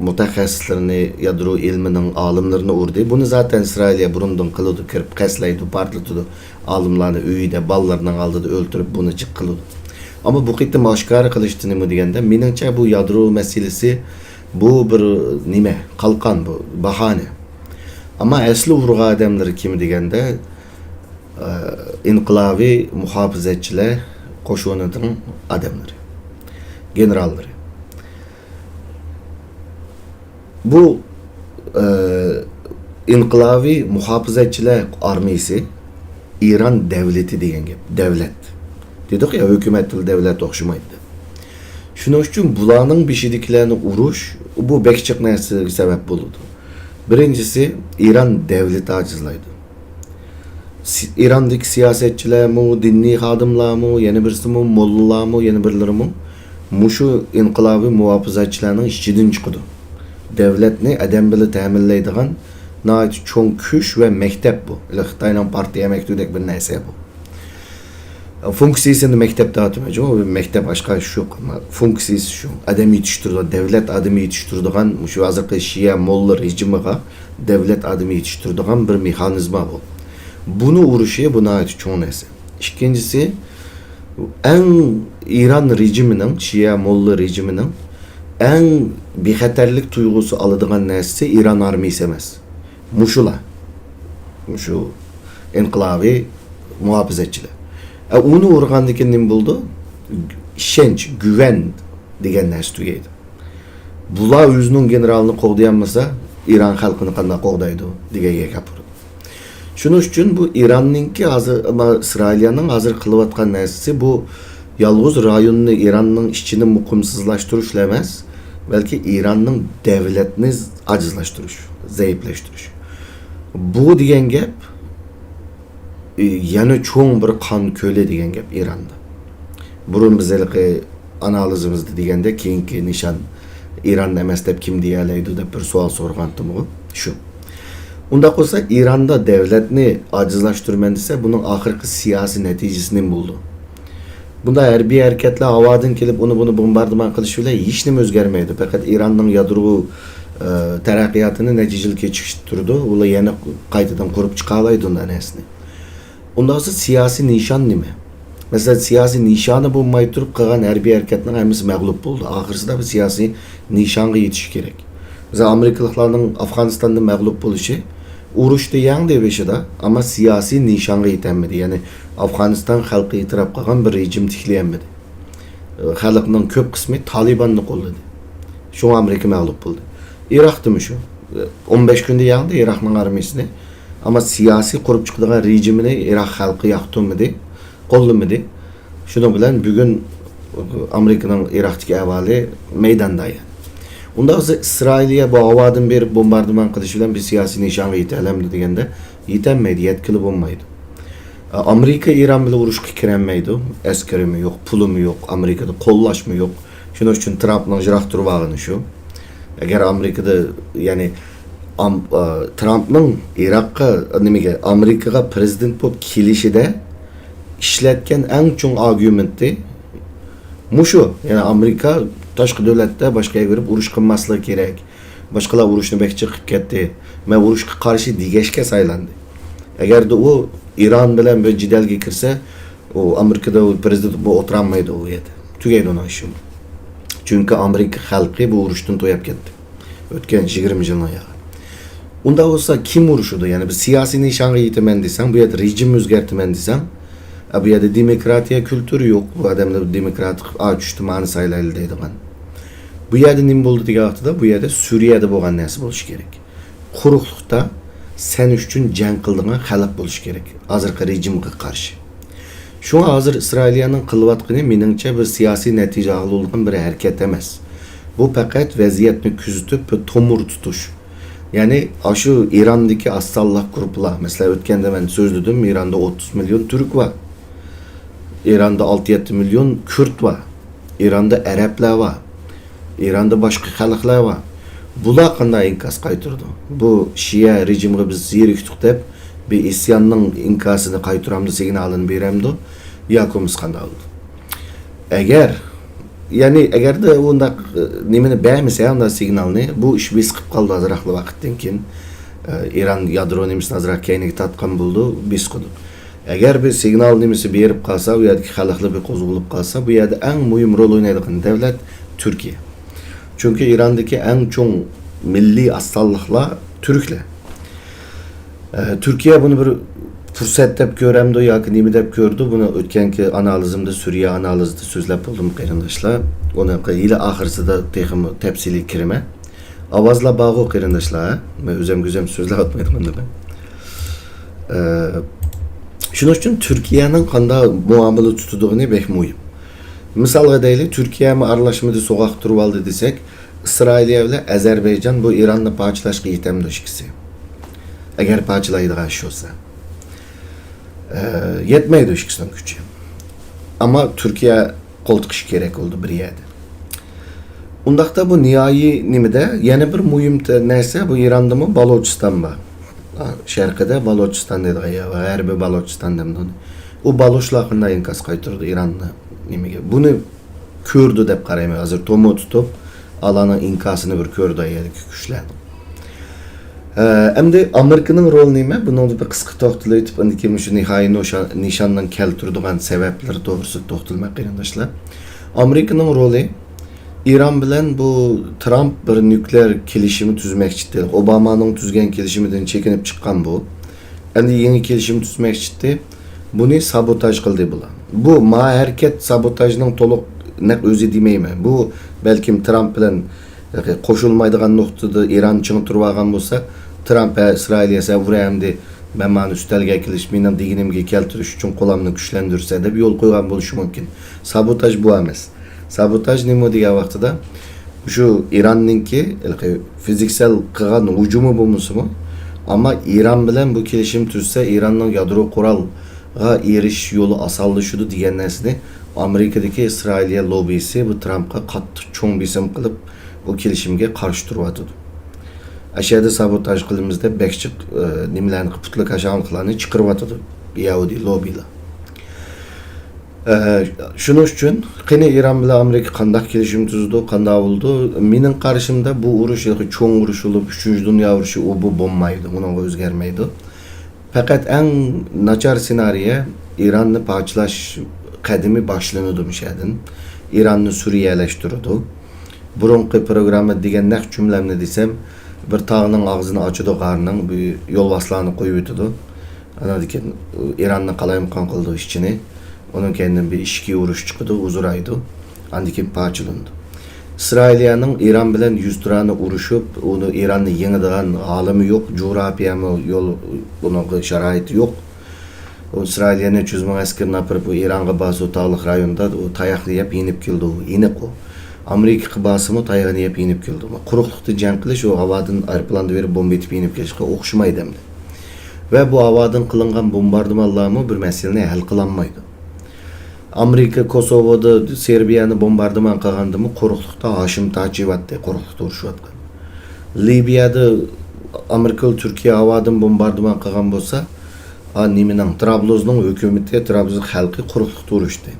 mutaxassislarini, yadro ilmining olimlarini urdi. Buni zaten İsrailya burundan qiladi, kirib qaslaydi, partlatadi. Olimlarni uyida, bolalarning oldida o'ltirib buni chiq qiladi. Ama bu qitim oshkora qilishdi nima deganda, meningcha bu yadro masalasi bu bir nima, qalqon bu, bahona. Ama asli urg'an odamlar kim deganda inqilobiy muhofizachilar qo'shinining odamlari, generallari. Bu inqilobiy muhofizachilar armiyasi İran davlati degan gap, davlat. Dedik ya, hukumatli davlat o'xshamaydi. Shuning uchun bularning beshidiklarini urush bu bekchiq narsaga sabab bo'ladi. Birincisi İran davlati ajizlaydi. İran'daki siyasetçiler mi, dinli xodimlar mı, yana birisi mi, mollalar mı, yana birleri mi? Muşu inqilobiy muhofizachilarning ichidan chiqdi. Davlatni adam bilan ta'minlaydigan nayt cho'ng kuch va maktab bu. Xitoyning partiya maktubidek bir narsa bu. Funksiyasini maktabda atmaydi. O maktab boshqa shu, funksiyasi shu. Adam yetishtirdi, davlat adamı yetishtirdigan, shu hozirgi Shia molla rejimiga davlat adamı yetishtirdigan bir mexanizma bu. Bunu uruşu buna ait çoğun narsa. İkincisi, en İran rejiminin, Şia molla rejiminin en bexatarlik duygusu alıdığan narsa İran armiyasi emas. Muşula. Muşu inqilobiy muhofizachilar. Onu urgandaki nim buldu? İşenç, güven degan narsa tugaydi. Bular o'zining generalini qo'g'dayanmasa, İran xalqini qanday qo'g'daydi degan gap. Şunun için bu İran'ınki hazır ama İsrail'in hazır kılıvatkan nesisi bu yalnız rayonunu İran'ın içini mukumsuzlaştırış demez. Belki İran'ın devletini acizlaştırış, zayıflaştırış. Bu diyen gap yani çoğun bir kan köle diyen gap İran'da. Burun bizelik analizimizde diyende keyinki nişan İran emas deb kim deyaleydi deb bir sual sorgandım o. Şu. Unda olsa İran'da devletni acizlaştırman dese bunun ahirki siyasi neticesini buldu. Bunda harbiy hareketler havadan kelip bunu bombardıman qilish bilan hech nima o'zgarmaydi. Faqat İran'ning yadro taraqqiyotini natijali kechiktirdi. Ular yana qaytadan qurib chiqa oladi undan narsani. Unda olsa siyasi nishon nima? Mesela siyasi nişanı bo'lmay turib qilgan harbiy hareketning hammasi mag'lub bo'ldi. Oxirsida bir siyasi nishonga yetish kerak. Mesela Amerikalılarning Afg'onistonda mag'lub bo'lishi urushda yangi devishida, ama siyasi nishonga yetolmadi. Ya'ni Afg'oniston xalqi e'tirof qilgan bir rejim tiklayolmadi. Xalqning ko'p qismi Talibanni qo'lladi. Shu Amerika mag'lub bo'ldi. Iroqdimi shu? 15 kunda yangi Iroqning armiyasini, ama siyasi qurib chiqadigan rejimini Iroq xalqi yoqtirmadi, qo'llamadi. Shuning bilan bugun Amerika'nın Irak'taki ahvali meydanda yani. Unda İsrail'e bu havadan berip bombardıman kılışı bilen bir siyasi nişanı yitelemdi degende yitenmeydi, yetkili olmaydı. Amerika İran bile uruşqa kirenmeydi. Eskerimi yok, pulumu yok, Amerika'da kollaşma yok. Şunun için Trump'ın jıraq turvağını şu. Eğer Amerika'da yani Trump'ın Irak'a, Amerika'ga prezident bolup kelişide işletken en çok argumenti muşu. Yani Amerika taşqı devlette başkaya görüp uruş qılmaslığı gerek. Başkalar uruşunu bekçi qıp ketdi. Men uruşqa qarşı digeşke saylandı. Eğer de o İran bilen bir cidelge kirse o Amerika'da o prezident bu oturanmaydı o yerde. Tügeydi ona işim. Çünkü Amerika halkı bu uruştun toyap ketdi. Ötken 20 yılına ya. Onda olsa kim uruşudu? Yani bir siyasi nişanı yitemen desem, bu yerde rejim özgertimen desem, bu yerde demokratiya kültürü yok. Bu adamda demokratik içtimai sayılaydıydı ben. Bu yerde nim buldu diye da bu yerde Suriye'de boğan nasip oluş gerek. Kuruklukta sen üçün can kıldığına halak buluş gerek. Hazırki rejimge karşı. Şuna hazır İsrailiyanın kılvatqını meningçe bir siyasi netice alılgan bir hareket emas. Bu fakat vaziyetni küzütüp bir tomur tutuş. Yani aşı İran'daki assallah gruplar. Mesela ötkende ben sözlüdüm. İran'da 30 milyon Türk var. İran'da 6-7 milyon Kürt var. İran'da Araplar var. İran'da başka halklar var. Bular qanday inkas qaytırdı? Bu Şia rejimge biz zeriktik dep bir isyanның inkasını qaytıramdı signalını beremdi. Yakımız qanday oldu? Eğer de onda nimeni beğenmese onda signalını bu iş biz qıp qaldı azıraqlı vaqtdan keyin İran yadro nemisini azıraq keyniga tatqan buldu biz qıdı. Eğer bir signal nemisi berip qalsa, bu yerdeki halklı bir qozgulup qalsa, bu yerde en mühim rol oynaydigan devlet Türkiye. Çünkü İran'daki en çok milli assallıklar Türkler. Türkiye bunu bir fırsat dep göremdi, yakın nimi dep gördü. Bunu ötkenki analizimde, Suriye analizde sözlep buldum qeyrindaşlar. Onu ile ahırsı da texim tepsili kirime. Avazla bağı qeyrindaşlar. Ben özem sözler atmaydım onda ben. Şunun için Türkiye'nin qanday muamele tutuduğunu bek muhim. Misalga deyli, Türkiye mi aralashmada soğuk turup aldı desek, İsrailiye ile Azerbaycan bu İran'la parçalaşkı yetemdi ikisi. Eğer parçalaydığı iş olsa. Yetmeydi ikisinin gücü. Ama Türkiye koltuk iş gerek oldu bir yerde. Undaqda bu nihai nimede yeni bir muhim neyse bu İran'da mı Balochistan var. Şarkıda Balochistan dedi ya, G'arbiy Balochistan demdi onu. O Balochlar qanday inkas qaytırdı İran'da. Bunu kördü dep qarayman. Hazır tomu tutup alanın inkasını bir kördü ayyadık güçlendi. Endi Amerika'nın rol nime? Bunu bir kısqı toxtalayıp andiki şu nihai nişandan keltirdiğin sebepleri doğrusu toxtalmak qeyrindaşlar. Amerika'nın rolü İran bilen bu Trump bir nükleer kelişimi tüzmekçi. Obama'nın tüzgen kelişiminden çekinip çıkan bu. Endi yeni kelişimi tüzmekçi. Bunu sabotaj kıldı bulan. Bu ma hareket sabotajının toluk ne özü demeyme. Bu belki Trump bilen koşulmaydıgan noktada İran için turvagan bolsa Trump İsrail'e vurayamdi. Ben man üstelge kelişmeyle diginimge keltiriş için kolamını güçlendirse de bir yol koygan boluşu mümkün. Sabotaj bu emas. Sabotaj nima degan vaqtida şu İran'ninki fiziksel qilgan hujumu bo'lmasimi? Ama İran bilen bu kelishim tuzsa İran'ның yadro quralga eriş yolu asallaşıdı degan narsani Amerika'daki İsrailiye lobisi bu Trump'a qattiq cho'ng besim qilib bu kelishimga qarshi turyapti. Aşağıda sabotaj qilmizda bekchiq nimalarni qiputlik aşağılıklarını chiqaryapti Yahudi lobilar. Şunun için qine İran bilen Amerika qandaq kelishim tuzdu, qanday oldu? Mening qarashimda bu urush cho'ng urush bo'lib 3-chi dunyo urushi u bu bo'lmaydi, bunga o'zgarmaydi. Fakat en nachar senariye İran'ı parçalash qadimi boshlanadi mishadin. İran'ı Suriyeleştirdi. Burunqi programma degan naq cümlemni desem, bir tağının ağzını açıdı qarının bu yolvaslarını qo'yib o'tdi. Ana diken İran'ı qalayimqon qildi ishchini. Onun kendinden bir işki uruş çıktı, uzuraydı. Andikin parçalandı. İsrailiyanın İran bilen 100 turanı uruşup, onu İran'ı yenidiğen alımı yok, coğrafyamı yol, bunun şaraiti yok. O İsrailiyene 300 ming askerini apırıp o İran'a bası tağlık rayonda o tayaklı yap inip kildi o. İnik o. Amerika basımı tayağını yap inip kildi o. Kuruqlıqda can qilish o havadan aeroplanda verip bomba etip inip kelishga o'xshamaydi endi. Ve bu havadan kılıngan bombardımanlarımı bir meseleni hal kılanmaydı. Amerika Kosovo'da Serbiya'nı bombardıman kılgandı mı kuruqlıqda Haşim Taçivat'ta kuruqlıqda uruşuvatkan. Libya'da Amerikalı Türkiye havadan bombardıman kılgan bolsa Nime'nin Trablus'un hükümeti Trablus halkı kuruqlıqda uruştu.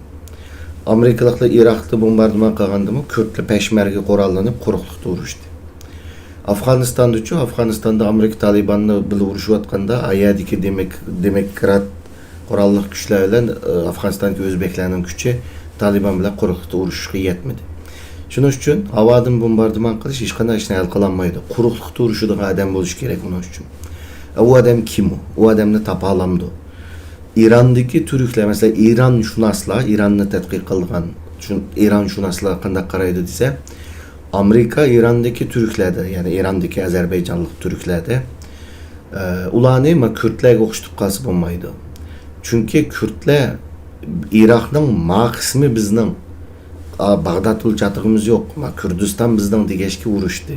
Amerikalıqlar Irak'ta bombardıman kılgandı mı Kürtlü peşmerge korallanıp kuruqlıqda uruştu. Afganistan'da Amerika Taliban'la bile uruşuvatkanda ayadiki demokrat korallık güçler bilen Afganistan'daki Özbeklerinin güçü Taliban bilen kuruqlıqda uruşuşqa yetmedi. Şunun üçün havadan bombardıman qilish hech qanday ishni hal qilolmaydi. Quruqliqda uruşadigan adam bo'lish kerak uning uchun. O adam kim o? O adamni topa olamdi. İran'daki Türkler mesela İran'ni tadqiq qilgan, İranşunaslar qanday qaraydi desa, Amerika İran'daki Türklerde yani İran'daki Azerbaycanlık Türklerde ularni Kürtlerge o'xshatib qalsa bo'lmaydi. Çünkü Kürtler Irak'ның ma qismi bizning Bağdat ulçatığımız yok. Kürdistan bizden digeşki uruştu.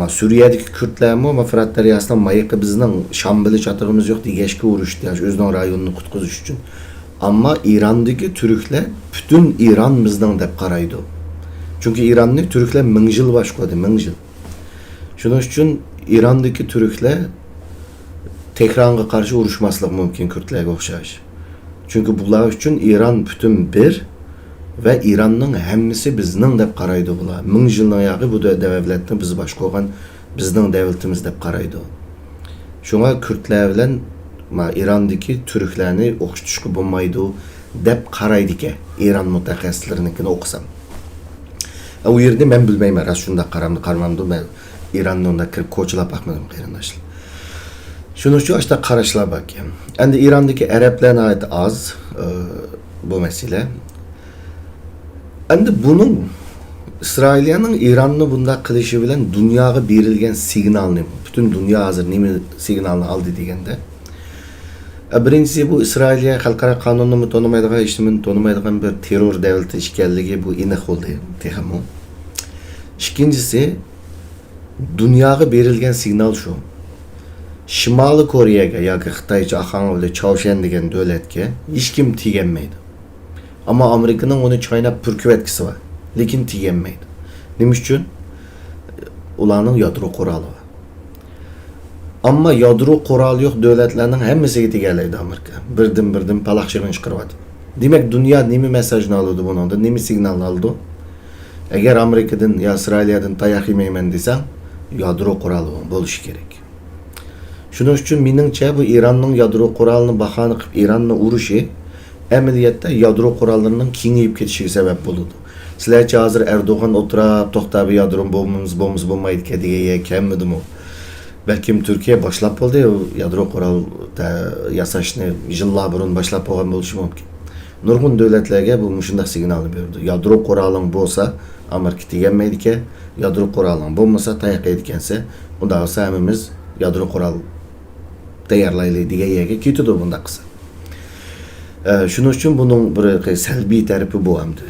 Suriye'deki Kürtler mi? Fırat Deryası'ndan mayıkı bizden Şambili çatığımız yok digeşki uruştu. Yani özden rayonunu kutkuzuş için. Ama İran'daki Türkler bütün İran bizden dep qaraydı. Çünkü İran'da Türkler 1000 yıl başladı. 1000 yıl. Şunun için İran'daki Türkler tekrarına karşı uruşmaslık mümkün Kürtlerge okşayış. Çünkü bunlar için İran bütün bir ve İran'ın hemmisi bizden dep qaraydı bular. 1000 yıldan yağı bu devletini biz baş koygan bizden devletimiz dep qaraydı. Şuna Kürtler bilen İran'daki Türklerini okşatışkı bulmaydı dep qaraydı ki İran mutaxassislarinikini okusam. O yerde ben bilmeyim ras şunda qaramamdı ben İran'da onda kirip koçulap bakmadım qarindaşlar. Şunu şu açta qarashlar bakayım. Endi İran'daki Araplarına ait az bu mesele. Endi bunun İsrailiya'nın İran'ını bunda qilishi bilen dunyoga berilgan signalni, bütün dünya hazır nima signalni aldı degende. Birinchisi bu İsrailiya xalqaro qonunni tonimaydigan, ishni tonimaydigan bir terror davlati ekanligi bu aniq bo'ldi texmo. İkincisi dunyoga berilgan signal şu. Shimoliy Koreyaga yoki Xitoycha aholi Chaushyan degan davlatga hech kim teganmaydi. Ama Amerika'nın onu çaynap pürküv etkisi var. Lekin tegenmeydi. Neymiş için? Ulanın yadro kuralı var. Ama yadro kuralı yok devletlerinin hemmesi tegeleydi Amerika. Birdim palakşırın çıkırvadı. Demek dünya nemi mesajını alıyordu bunun da, nemi signalını aldı. Eğer Amerika'dan ya İsrailiya'dan dayak yemeymen desen, yadro kuralı buluş gerek. Şunun için menimce bu İran'ın yadro kuralını bakanı İran'la uruşu, əməliyyatda yadro qurallarının kengayib ketişiga sebep bo'ldi. Sizlarcha hozir Erdo'g'an o'tirib, to'xtab yadro bombamiz bo'lmaydi degan kemmidimi o? Belkim Türkiye başlap bo'ldi, yadro qural yasashni yillar burun başlap bo'lgan bo'lishi mumkin. Nurg'un davlatlarga bu shunday signalni berdi. Yadro quraling bo'lsa, Amerika teganmaydi ki, yadro quraling bo'lmasa, tayoq yeydigansa, unda olsa hammamiz yadro qural tayyorlaylik degan yerga ketdi bunda qilsa. Şunun için bunun bir selbi tarafi bu hamdi.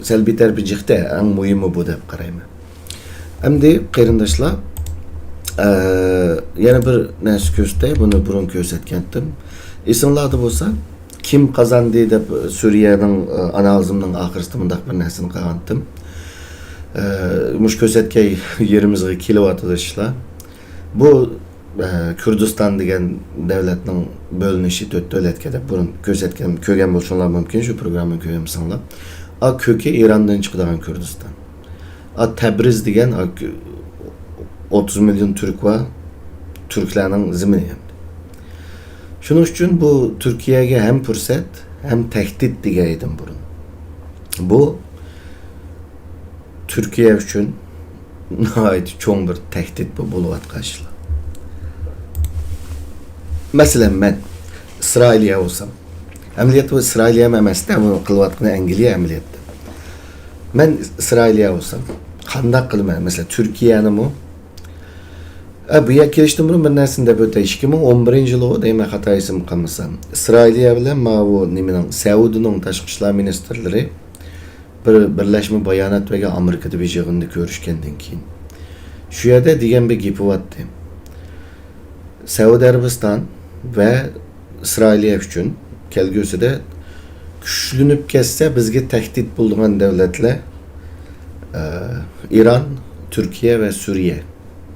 Selbi tarafi jihte en mühimi bu dep qarayman. Hamdi qarindoshlar, yana bir narsa ko'rsatay, buni burun ko'rsatgandim. Esinglarda bo'lsa, kim qazandı deb Suriyaning analizimning oxirisida bundaq bir narsani qilgandim. Mush ko'rsatgan yerimizga kelyaptishlar. Bu Kürdistan degan davlatning bo'linishi 4 davlatga deb burun ko'rgan bo'lishinglar mumkin shu programni ko'rganmisizlar. Köke İran'dan chiqadigan Kürdistan. Tabriz degan 30 milyon Türk var. Türklerning zimini. Shuning uchun bu Turkiyaga hem fursat, hem tehdit degan edim burun. Bu Türkiye uchun nihoyat cho'ng bir tehdit bo'layotgan. Mesela ben İsrail'e olsam, ameliyat bu İsrail'e emasda, bu qiliyotgan Angliya ameliyatda. Ben İsrail'e olsam, qanday qilman? Mesela Türkiye'ni mi Bu yer kelishdim bunu bir narsani deb o'tay. 2011-yili o deyman xato esim qilmasam. İsrailiya bilan bu nimening Saudining tashqi ishlar ministrlari bir birlashma bayonot bergan Amerikada bir yig'inda ko'rishgandan keyin. Shu yerda degan bir gapi bo'pti. Saudiya Arabiston va İsrailiya uchun kelgusida kuchlanib ketsa bizga tahdid bo'lgan davlatlar İran, Türkiye ve Suriye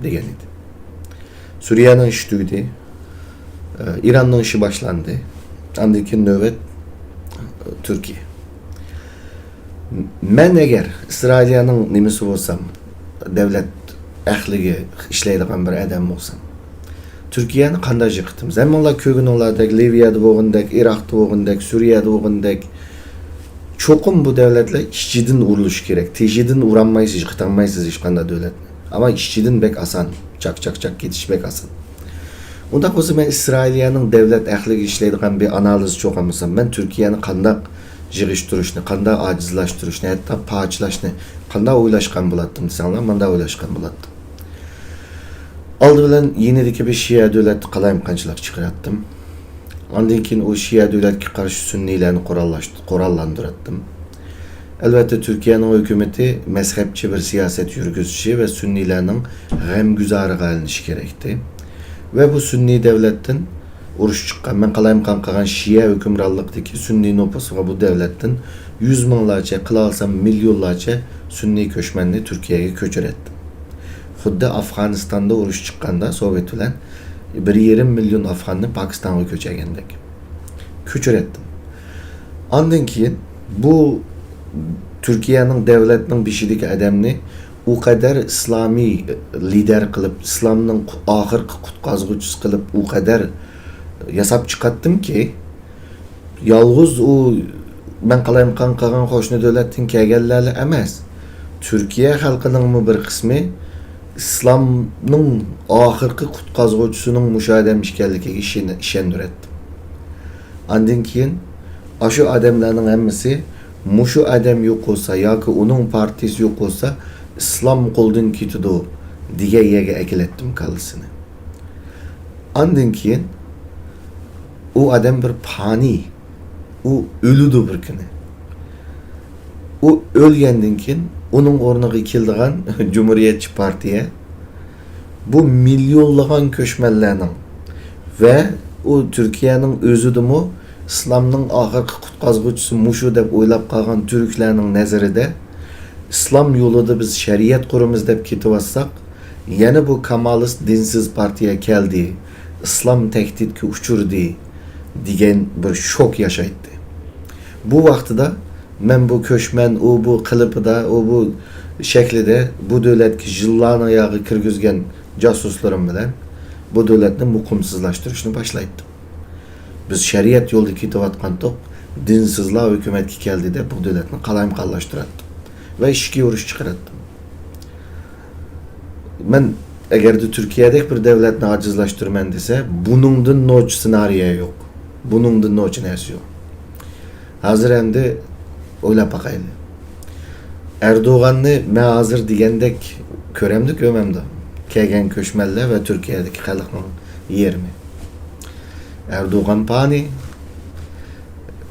degan edi. Suriye'nin ishi tugdi. İran'ның işi başlandı. Andaki növbet Türkiye. Men eğer İsrailiyaning nimasi bo'lsam, davlat ahligi ishlaydigan bir adam bo'lsam, Türkiye'ni qanday yiqitdim? Zamonlar ko'rganinglardek, Liviyada bo'lgandek, Iroqda bo'lgandek, Suriyada bo'lgandek cho'qim bu davlatlar ishchidan urilishi kerak. Teshidan uranmaysiz, yiqitanmaysiz hech qanday davlatni. Ama işçiden bek asan, çak ketiş bek asan. Onda olsa ben İsrailiyaning davlat ahligi ishlaydigan bir analiz çok amasam, ben Türkiye'ni qanday yig'ishtirishni, qanday ajizlashtirishni, hatto parchalashni qanday o'ylashgan bo'lardim desanglar, manda o'ylashgan bo'lardim. Oldi bilan yenidagi bir Shia davlatni qalayimqanchilik chiqaratdim. Ondan keyin o Shia davlatga qarshi sunniylarni qurollantiratdim. Elbette Türkiye'nin hükümeti mezhepçi bir siyaset yürgüzüşü ve Sünnilerinin g'amguzari qilinishi kerakdi. Ve bu Sünni devletten urush chiqqan. Men qalayimqan qilgan Shia hukmronlikdagi Sünni nüfus ve bu devletten 100 minglarcha, qila olsam milyonlarcha Sünni ko'chmanni Türkiye'ye ko'chiratdim. Xuddi Afg'onistonda urush chiqqanda Sovet bilan 1,5 milyon Afg'onni Pokistonga ko'chagandek ko'chiratdim. Ondan keyin bu Türkiye'nin devletinin bishidagi adamni o kadar İslami lider qilib, İslamning oxirgi qutqazg'uvchisi qilib o kadar yasab chiqatdim ki, yolg'iz o men qalayimqan qilgan qo'shni davlatdan kelganlar emas. Türkiye xalqining bir qismi İslamning oxirgi qutqazg'uvchisining mushu odam ekanligiga ishondiratdim. Ondan keyin shu odamlarning hammasi Muşu adam yok olsa ya ki onun partisi yok olsa İslam qo'ldan ketidi diye yerga akilettim kalısını. Ondan keyin o adam bir pani, o ölüdü bir kuni. O ölgandan keyin onun o'rniga keldigan Cumhuriyetçi partiye bu milyonlagan ko'chmanlarning ve o Türkiye'nin özüdümü İslamның oxirgi qutqazg'uvchisi mushu deb o'ylab qolgan turklarning nazarida islom yo'lida biz shariat quramiz deb ketyapsak, yana bu kamalist dinsiz partiya keldi, islom tahdidga uchurdi degan bir shok yashaydi. Bu vaqtida men bu ko'chman bu qilibida, bu shaklida bu davlatga jillarni oyog'i kirgizgan jasuslarim bilan bu davlatni muqimsizlashtirishni boshlaydi. Biz şeriat yolda ketayotgandik, dinsizlar hükümetga keldi deb bu davlatni qalayimqonlashtiratdim va ishga urush chiqaratdim. Men agarda Türkiye'deki bir davlatni ajizlashtirman desa, buningdan noch senariyo yo'q. Buningdan noch narsa yo'q. Hozir endi o'ylab baqayli. Erdo'g'anni men hozir degandek ko'ramdi, ko'mamdi. Kelgan ko'chmanlar va Türkiye'deki xalqning yerimi. Erdoğan pani,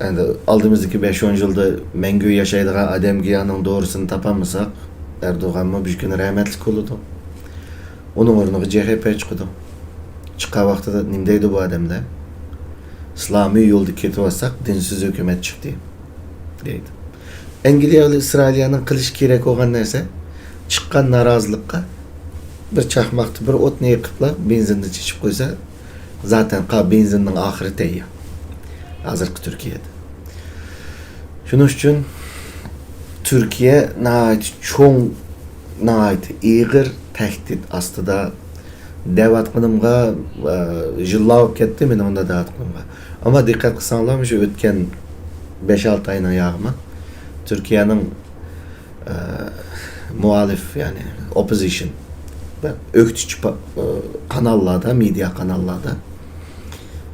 yani aldığımızdaki 5-10 yılda mengü yaşaydığı adam giyanın doğrusunu tapamazsak, Erdoğan mı bir gün rahmetlik oldu. Onun ornuna CHP çıktı. Çıkan vakti da nimdeydi bu adamda? İslami yolda ketiyatsak dinsiz hükümet çıktı. Deydi. Angliya ile İsrailiyanın kılış gerek olan neyse, çıkan narazılıkka bir çakmaktı, bir ot ne yıkıpla benzinli çeşip koysa, zaten benzinin ahiri teyya. Hazırki Türkiye'de. Şunun için Türkiye nahayet çoğun nahayet iğir tehdit aslında devatmanımga jillab ketdi men onda devatmanımga. Ama dikkat kılsanlar şu ötken 5-6 ayına yağma Türkiye'nin muhalif yani opposition öktüç kanallarda, medya kanallarda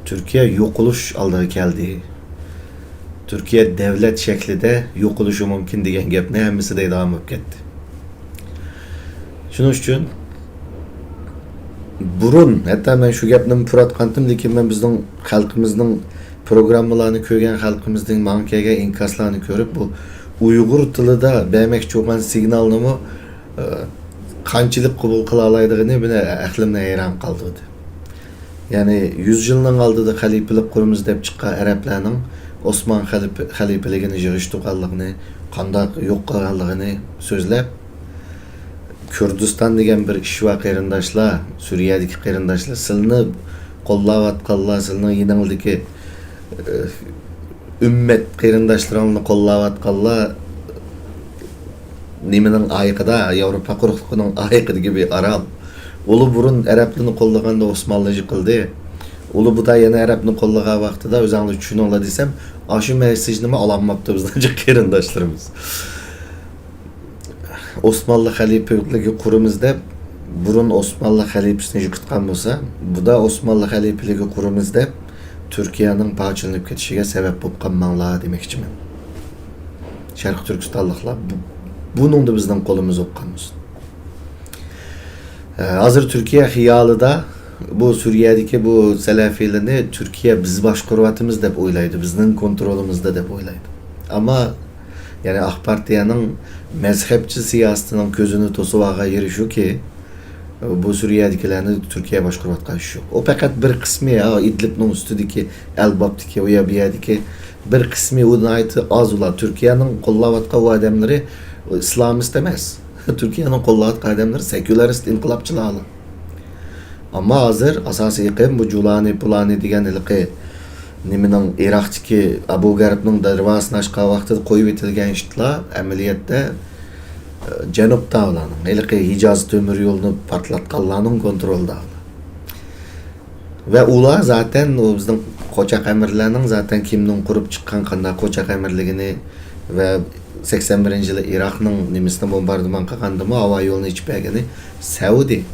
Türkiye yok oluş aldığı geldi. Türkiye devlet şeklinde yok oluşu mümkün degan gapni hammasi de devam etib ketdi. Shuning uchun burun, hatta ben şu gapni puratqandim, lekin men bizning xalqimizning programmalarını ko'rgan, xalqimizning manga kelgan inkaslarni ko'rib, bu Uyg'ur tilida bermoqchi bo'lgan signalni qanchalik qabul qila oladiganini meni aqlimdan hayron qoldirdi. Ya'ni 100 yilning oldida xalifalik quramiz deb chiqqan arablarning Osman xalifaligini yig'ishtirganligini, qanday yo'q qilganligini so'zlab, Kürdistan degan bir ish va qarindoshlar, Suriyadagi qarindoshlar silni qo'llayotganlar, silni yinildagi ümmet qarindoshlarni qo'llayotganlar nimenin ayıqıda, Avrupa quruqligining ayıqı gibi Arap. Ulu burun Araplarni qo'llaganda Osmanlıcı qildi. Ulu bu da yana Arapni qo'llagan vaqtida o'zinglar tushuninglar desam, shu mesajni ololmabdi bizning qarindoshlarimiz. Osmanlı xalifeligi qurimiz deb burun Osmanlı xalifasini yutgan bo'lsa, bu da Osmanlı xalifaligi qurimiz deb Türkiye'nin parçalanıp ketişiga sebep bo'lib qolmanglar demoqchiman. Sharq Turkistonliklar bunun da bizden kolumuz o'qqanmiz. Hazır Türkiye hiyalida bu Suriyadagi bu salafiylarni Türkiye biz boshqaryapmiz deb o'ylaydi, bizning kontrolimizda deb o'ylaydi. Ama yani AK Parti'nin mezhepçi siyasetining ko'zini to'sib olgan yeri shuki, bu Suriyadagilarni Türkiye boshqarayotgan shu. O faqat bir qismi ya İdlibning ustidagi Elbapdagi o yabiyadagi bir qismi unaytı az ular. Türkiye'nin qo'llayotgan o adamları İslamist emas. Türkiye'nin qo'llayotgan adamları sekülerist inqilobchilar. Ama hazır asosiy iqim bu Julani Pulani degan ilqi nimening Iroqdagi Abu Gharibning darvozasini ochgan vaqtida qo'yib etilgan ishlar amaliyotda Janub davlaning, ilqi Hijoz temir yo'lini portlatganlarning kontrolida. Ve ular zaten o bizning qo'chaq amirlarning zaten kimning qurib chiqqan qanday qo'chaq amirligini ve 81-yılı Irak'ның nimesine bombardıman qilgandimi hava yolunu içpegini Saudi.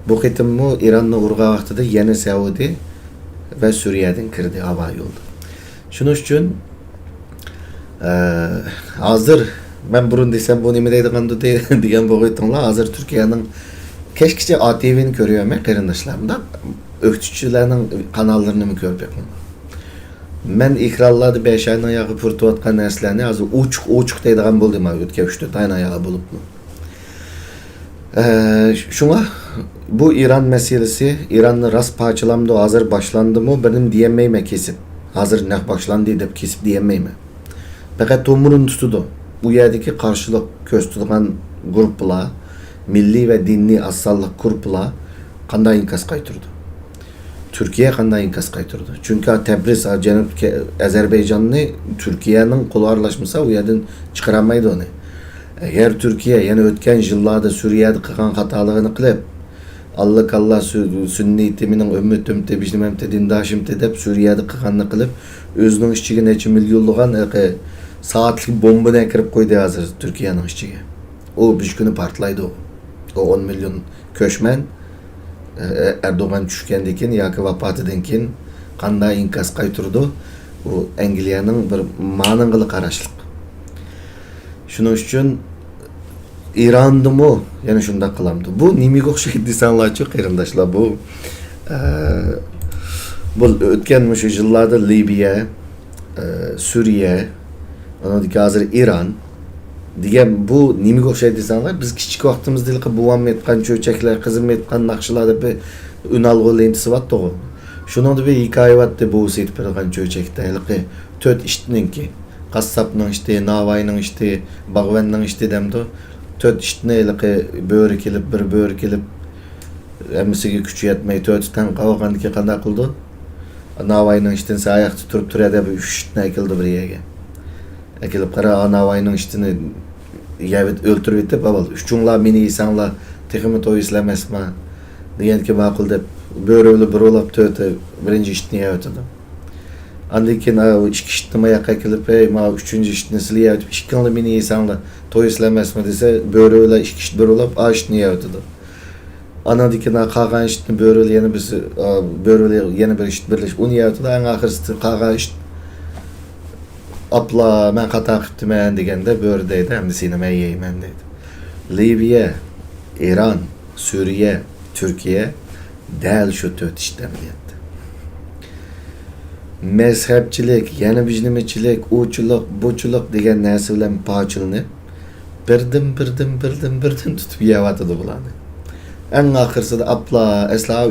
Bu qitimmi İran'ni urgan vaqtida yana Saudi ve Suriye'den kirdi hava yolda. Şunun için hazır ben burun desem bu nime deydigandı degan bo'g'aytinglar. Hazır Türkiye'nin keşke ATV'ni ko'ryapman qarindoshlarımda. Öktüçülerinin kanallarını mı ko'ryapman? Men ekranlarda 5 aydan ayağı pürtüyotgan narsalarni hozir ochiq deydigan bo'ldim o'tgan 3-4 aydan ayağı bo'libmi. Şuna bu İran meselesi, İran'ı rast parçalamdı, hazır başlandı mı benim diyemeyme kesip. Hazır ne başlandı deb kesip diyemeyme. Fakat tomurun tutudu. Bu yerdeki karşılık gösterilen gruplar, milli ve dinli assallık gruplar qanday inkas qaytırdı. Türkiye qanday inkas qaytırdı. Çünkü Tebriz, Janub Azerbaycan'ı Türkiye'nin qo'li aralashmasa u yerdan chiqaramaydi onu. Eğer Türkiye yani o'tgan yillarda Suriyada qilgan xatoligini qilib, Allah Sünni teminin ümmetimte bijlimemte dindaşimte deb Suriyada qilganini qilib, o'zining ichiga necha millionlagan saatlik bombani kirib qo'ydi hozir Türkiye'nin ichiga. O bir kuni partlaydi o. O 10 milyon köşmen Erdoğan tushgandan keyin yoki vafotidan keyin qanday inkas qaytirdi? O Angliyaning bir ma'ningli qarashliq. Shuning uchun İran'dımı yani şunda kılamdı. Bu nimega o'xshaydi desanlarchi qarindoshlar bu o'tgan shu yillarda Libiya, Suriye, ondan hozir İran degan bu nimega o'xshaydi desanlar biz kichik vaqtimizda buvam etgan cho'chaklar, qizim etgan naqshlar deb unalg'u lentisi vatdi. Shuni deb hikoya vatdi bu setib turgan cho'chakda 4 ishninki qassobning ishti, navayning ishti, bag'vanning ishti demdi. 4 iştine böğrü kelip bir böğrü kelip emisiga kuchi yetmay 4'ten qavg'andiki qanday qildi? Navayning ishtin ayaq turib turadi, 3 ishtini akildi bir yerga. Akilib qara Navayning ishtini yavit o'ltirib etib, avval uchunlar meni yesanglar, texmi to'y islamasma deganki ma'qul deb böğrüli bir olab 4 birinchi ishtini yavitdi. Andan keyin ikki ishni ayaqqa kelib, ma 3-chi ishni sizlar yavitib, ikkinglar meni yesanglar to'y islamasmi desa, böğrüli ikki ishni bir olab ishni yavitdi. Andan keyin qolgan ishni böğrüli yana biz böğrüli yana bir ishni birlashib uni yavitdi. Eng oxirisi qolgan ish apla men xato qilibman deganda böğrü deydi, endi seni men yeyman deydi. Liviya, İran, Suriye, Türkiye Däl şu töt işlemliyetdi. Mezhepçilik, yana bijnimeçilik, uçuluk, buçuluk degen näse bilen paçılını birdim tutup yevatıdı bulanı. En ahırsı da apla, esla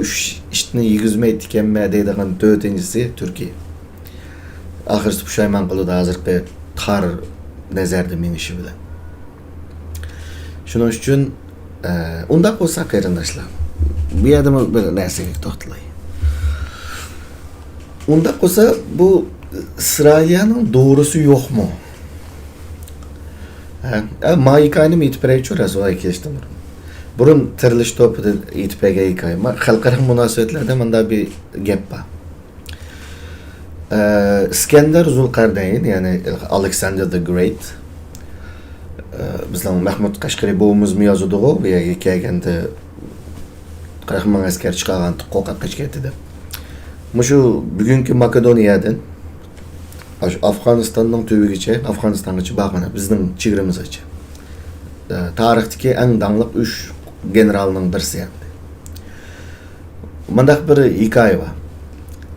iştini yigizmey tikenme deydiğen dördüncüsü Türkiye. Ahırsı puşayman kılı da hazırkı tar nezerdi min işi bilen. Şunun üçün undaq olsa kayrandaşlar. Bir adamı bir näsegek toxtalay. Undaq olsa bu İsrailiyanın doğrusu yok mu? Ma hikayeni mi itipere çorası o ikiliştim. Burun tırılış topu da itipege hikaye. Halkara münasibetlerde manda bir gap var. İskender Zulkarneyn yani Alexander the Great bizden Mahmud Kaşgari boğumuz mu yazıdı o veya hikayende Kahraman asker çıkaran qoqa qışketi de. Muşu bugünkü Makedonya'dan Afganistan'dan tübügiçe, Afganistan'gacha bağına bizning çigrimizacha. Tarihteki en danlıq 3 generalның birisi yani. Mındaq bir hikaye var.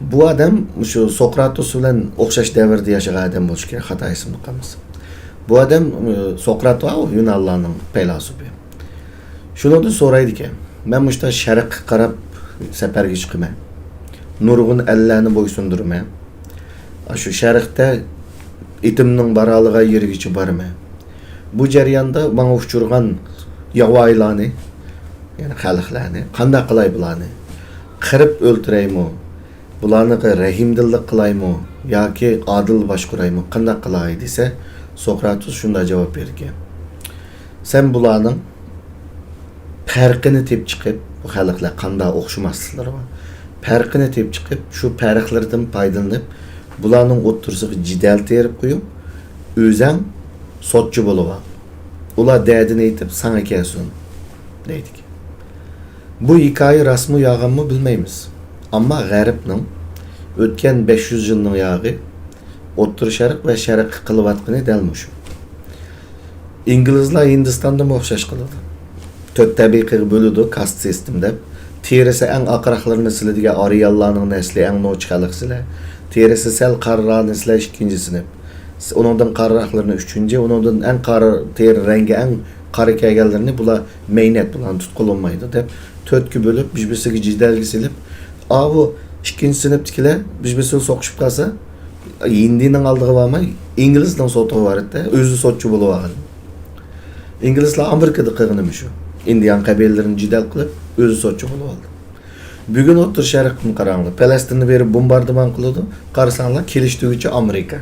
Bu adam şu Sokratos bilen okşaş devirde yaşayan adam bolsa kerak, hata isimli qalmasa. Bu adam Sokrat var, Yunanlarning pelasufi. Şunu da soraydı ki, ben muşta şarq qarab seferge chiqman. Nurgun ellarni boysundurman. Şu şarqda itimning baralığa yerigichi barman. Bu jarayonda bana uçurgan yavaylarni, yani xalqlarni qanday qilay bularni? Qirib o'ltiraymi? Bularni rahimdillik qilaymi yoki adil boshqaraymi? Qanday qilay desa, Sokratos shunday javob bergan. Sen bularning farqini tep chiqib, bu xalqlar qanday o'xshamasliklari bor. Farqini tep chiqib, shu farqlardan foydalanib, bularning o'ttirisiga jidal terib qo'yib, o'zing sotçu bo'lib ol. Ular derdini aytib sana kelsin deydik. Bu hikaye rasmı yağanmı bilmeymiz. Ama G'arbning o'tgan 500 yılning yağı O'rta Sharq va Sharq qilibatqini dal mushu. İngilizlar Hindistonda o'xshash qiladi. 4 tabiiy bo'ladi kast sistem deb. Terisi eng aqraqlarni siladigan Aryallarning nasli eng no'ch xalq sizlar. Terisi sal qarrani sizlar ikkinchi sinf. Onundan qarraqlarni 3-chi, onundan en qara teri rengi en qara kelganlarni bular meynet bilan tutqulunmaydi deb 4 bölüp birbirisiga jidalga silib, bu 2-chi sinfdagilar birbirisiga soqishib qolsa, Hindining oldiga bormay, inglizdan sotiga boradi, o'zi sotchi bo'lib oladi. Inglizlar Amerikada qilgani shu. Indian qabilalarni jidal qilib, o'zi sotchi bo'lib oldi. Bugun O'rta Sharqni qaranglar, Falastinni berib bombardimon qiladi, qarasanglar kelishdigicha Amerika.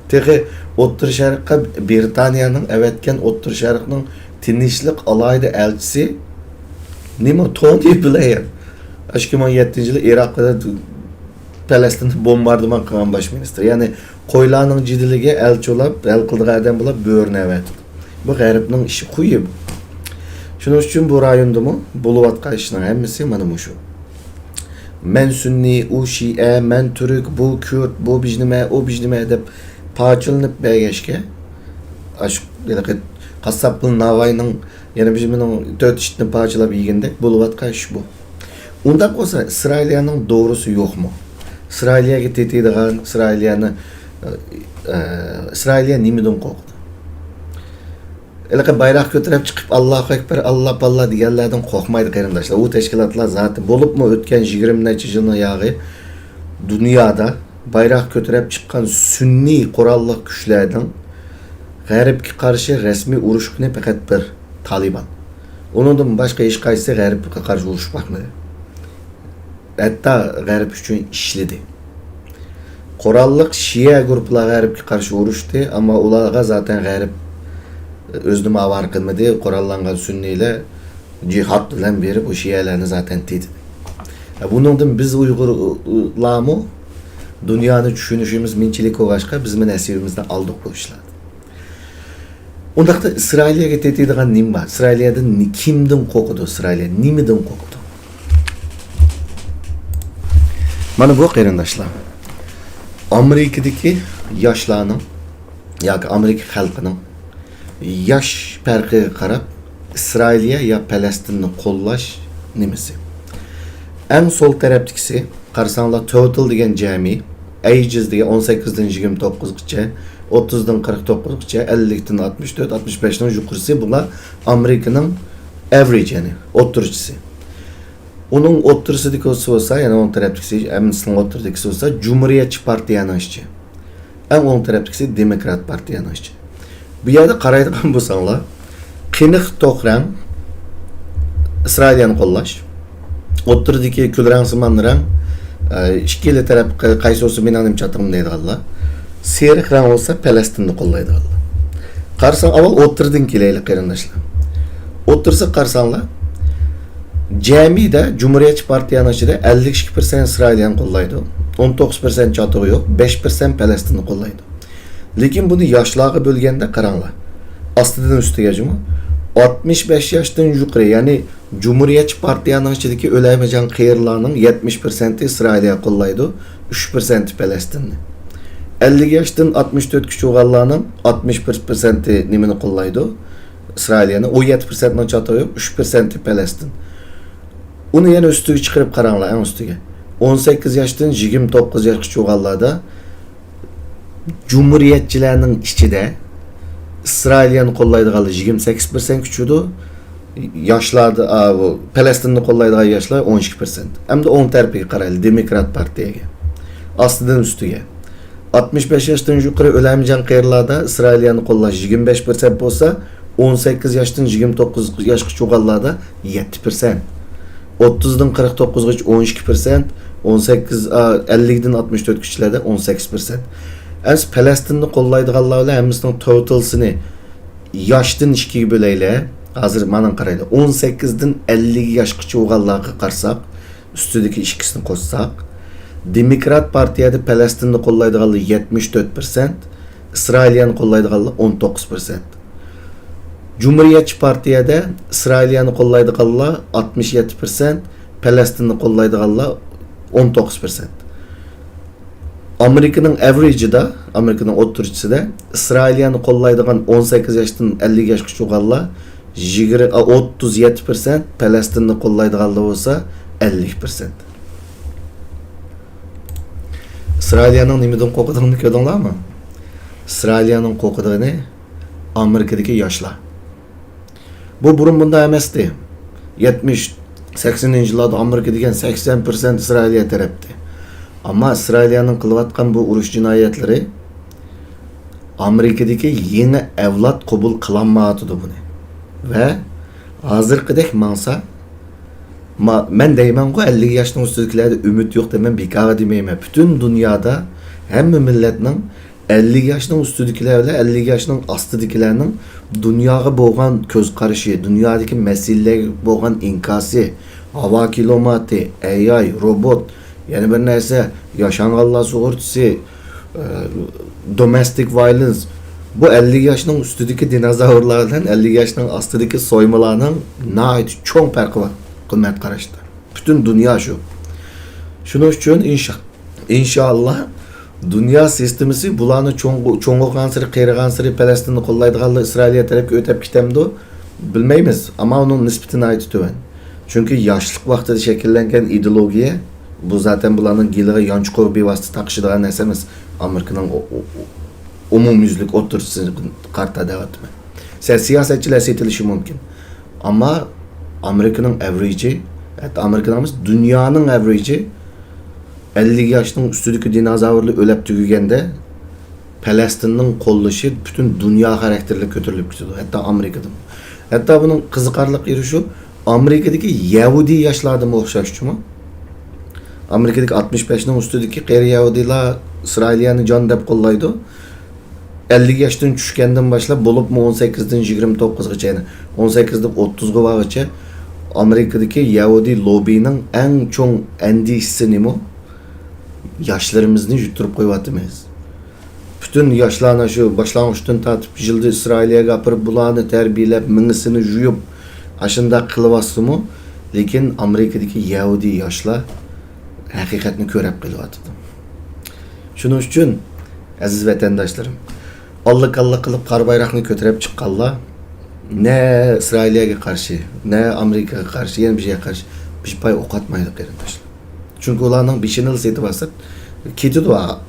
Teği O'rta Sharqqa Britaniyaning evetken O'rta Sharqning tinchlik alayda elchisi nima Tony Blair 2007-yili Iroqda Falastinni bombardimon qilgan bosh ministr. Ya'ni qo'ylarning jidiliga elchi olib, el qildigan odam bo'lib bo'rni evet. Bu G'arbning ishi quyib. Shuning uchun bu rayondami bo'layotgan ishning hammasi mana shu. Men Sunni, u Shia, men Turk, bu Kürt, bu bijnima, o bijnima deb paçılınıp bəgəşkə Qassablı Navay'nın yani bizim 4 işitini paçılab yiyəndə buluvatqa iş bu. Undaq olsa İsrailiyanın doğrusu yok mu? İsrailiya tetidiğen İsrailiya nimidin qoqdu? Elaqə bayraq götürüp çıkıp Allahu Ekber, Allah deganlardan qoqmaydı qarindaşlar. O teşkilatlar zaten bolup mu ötken 20 neçə yılın yağı dünyada bayrak götürüp çıkan Sünni Kurallı güçlerden G'arbga qarshi resmi urush qilgan faqat bir Taliban. Onundan başka hech qaysi G'arbga qarshi urush bakmadı. Hatta G'arb uchun ishladi. Qurolliq Shia guruhlar G'arbga qarshi urushdi, ammo ularga zaten G'arb o'zini ma'var qilmadi. Qurollangan Sunnilar jihad bilan berib o Shialarni zaten tedi. Bundan biz Uyg'urlarmi dünyani tushunishimiz minchilik o'g'ashqa bizning nasibimizdan aldık bu ishlar. Ondaqda İsrailiyaga tetadigan nim bor? İsrailiyadan kimdan qo'rqadi? İsrailiya nimidan qo'rqadi? Mana bu qarindoshlar. Amerikadagi yoshlarning yoki Amerika xalqining yosh farqiga qarab İsrailiya ya Falastinni qo'llash nimasi? En sol tarafdakisi qarasanlar total degan jami, ages degan 18dan 29gacha, 30dan 49gacha, 50dan 64, 65dan yuqorisi bular Amerikaning average yani o'ttirchisi. Onun o'ttirsidagi bo'lsa, yana o'ng tarafdagisi, Amnesty'ning o'ttirdagisi bo'lsa, Cumhuriyetçi partiyaning ishchi. En o'ng tarafdagisi Demokrat partiyaning ishchi. Bu yerda qaraydigan bo'lsanglar, qiniq to'qran İsrailiyani qo'llash, o'ttirdagi kulrangsimanlar ikkili taraf qaysi bo'lsa men anim chatim deydiganlar. Seriq rang bo'lsa Falastinni qo'llaydiganlar. Qarasang avval o'ttirdan kelaylik qarindoshlar. O'ttirsa qarasanglar, Cemide Cumhuriyetçi Partiyanın içinde 52% İsrailiyani qo'llaydi, 19% çatığı yok, 5% Palestinni qo'llaydi. Lekin bunu yaşlarga bölgende qaranglar. Astidan ustiga jumi 65 yaşdan yuqori, ya'ni Cumhuriyetçi Partiyanın içindeki ölemejan qiyirlarning 70% İsrailiya qo'llaydi, 3% Palestinni. 50 yaşdan 64 kishi o'g'allarning 61% nimani qo'llaydi, İsrailiyani, 17% çatığı yok, 3% Palestin. Onu yana üstüge çıkarıp qaranglar, en üstüge. 18 yaşdan 29 yaşgacha o'g'allarda Cumhuriyetçilerning ichida İsrailiyani qo'llaydiganlar 28% kuchudi. Yoshlarda Palestinni qo'llaydigan yoshlar 12%. Hamda o'ng tarafiga qaraylik, Demokrat partiyaga. Astidan ustiga 65 yaşdan yuqori o'lamijan qiyirlarda İsrailiyani qo'llash 25% bo'lsa, 18 yaşdan 29 yaşgacha o'g'allarda 7%. 30'dan 49'gacha 12%, 18 50'dan 64 kishilarda 18%. Az Falastinni qo'llaydiganlar bilan hammasinin totalsini yoshdan 2ga bo'laylik. Hozir mana qaraydi. 18dan 50 yoshgacha o'g'allarga qarsak, ustidagi ikkisini qo'shsak, Demokrat partiyada Falastinni qo'llaydiganlar 74%, İsrailiyani qo'llaydiganlar 19%. Cumhuriyetçi Partiyaga İsrailiyani qo'llaydiganlar 67%, Falastinni qo'llaydiganlar 19%. Amerikaning average'ida, Amerikaning o'ttirichisida İsrailiyani qo'llaydigan 18 yoshdan 50 yoshgacha o'g'allar 37%, Falastinni qo'llaydiganlar bo'lsa 50%. İsrailiyaning nimadan qo'rqadiganini ko'rdinglarmi? İsrailiyaning qo'rqadigani Amerikadagi yoshlar. Bu burun bunda emasdi. 70-80 yıllarda Amerika degan 80% İsrailiya tarafdi. Ama İsrailiyaning qilayotgan bu urush jinoyatlari Amerikadagi yeni avlod qabul qilinmayotdi buni. Ve hozirgidek mansa men deyman-ku 50 yoshning ustidagilarda umid yo'q deman, bekor demayman. Bütün dünyada hamma millatning 50 yoshning ustidagilar bilan 50 yoshning ostidagilarning dunyoga bo'lgan ko'z qarashi, dunyodagi masalalarga bo'lgan inkosi, havo kilometri, AI, robot, yana bir narsa, yashanganlar sug'urtasi, domestic violence. Bu 50 yoshning ustidagi dinozavrlardan 50 yoshning ostidagi soymalarning nəhayət cho'ng farqi bor qimmat qarashda. Bütün dünya shu. Shuning uchun inshaalloh dünya sistemisi bularni cho'ng'igan siri, qiyragan siri Falastinni qo'llaydiganlar İsrailiya tarafga o'tib ketamdi, bilmaymiz. Ama onun nisbatini aytib tuvan. Chunki yoshlik vaqtida shakllangan ideologiya bu zaten bularning giliga yonchuqur bevosita taqishadigan narsa emas. Amerikaning umumyuzlik o'ttirisini qarta deyapman. Siyosatchilar setilishi mumkin. Ama Amerikaning average'i, hatta Amerikaning emas, dunyoning average'i 50 yoshning ustidagi dinozavrlar o'lib tugaganda Falastinning qo'llashi bütün dünya xarakterli ko'tarilib ketadi, hatto Amerikada. Hatto buning qiziqarli yeri shu, Amerikadagi Yahudi yoshlarga o'xshashmi? Amerikadagi 65ning ustidagi qari Yahudilar İsrailiyani jon deb qo'llaydi. 50 yoshdan tushgandan boshlab bo'libmi 18dan 29gacha, ya'ni 18dan 30ga vaqtgacha Amerikadagi Yahudi lobbining eng cho'ng endişesi nima? Yaşlarımızı yuturup koyuvatımız. Bütün yaşlarına şu başlangıçtan tatip yılda İsrail'e kapırıp bulanı terbiyelep minisini juyup aşında kılıvası mı? Lekin Amerika'daki Yahudi yaşlar hakikatini körep kılıvatıdı. Şunun için aziz vatandaşlarım, Allah kılıp kar bayrağını götürüp çıkallar. Ne İsrail'e karşı, ne Amerika'ya karşı, yeni bir şeye karşı. bir pay okatmaydı qarindoshlar. Çünkü ularning beshinil setib olsa, ketidi va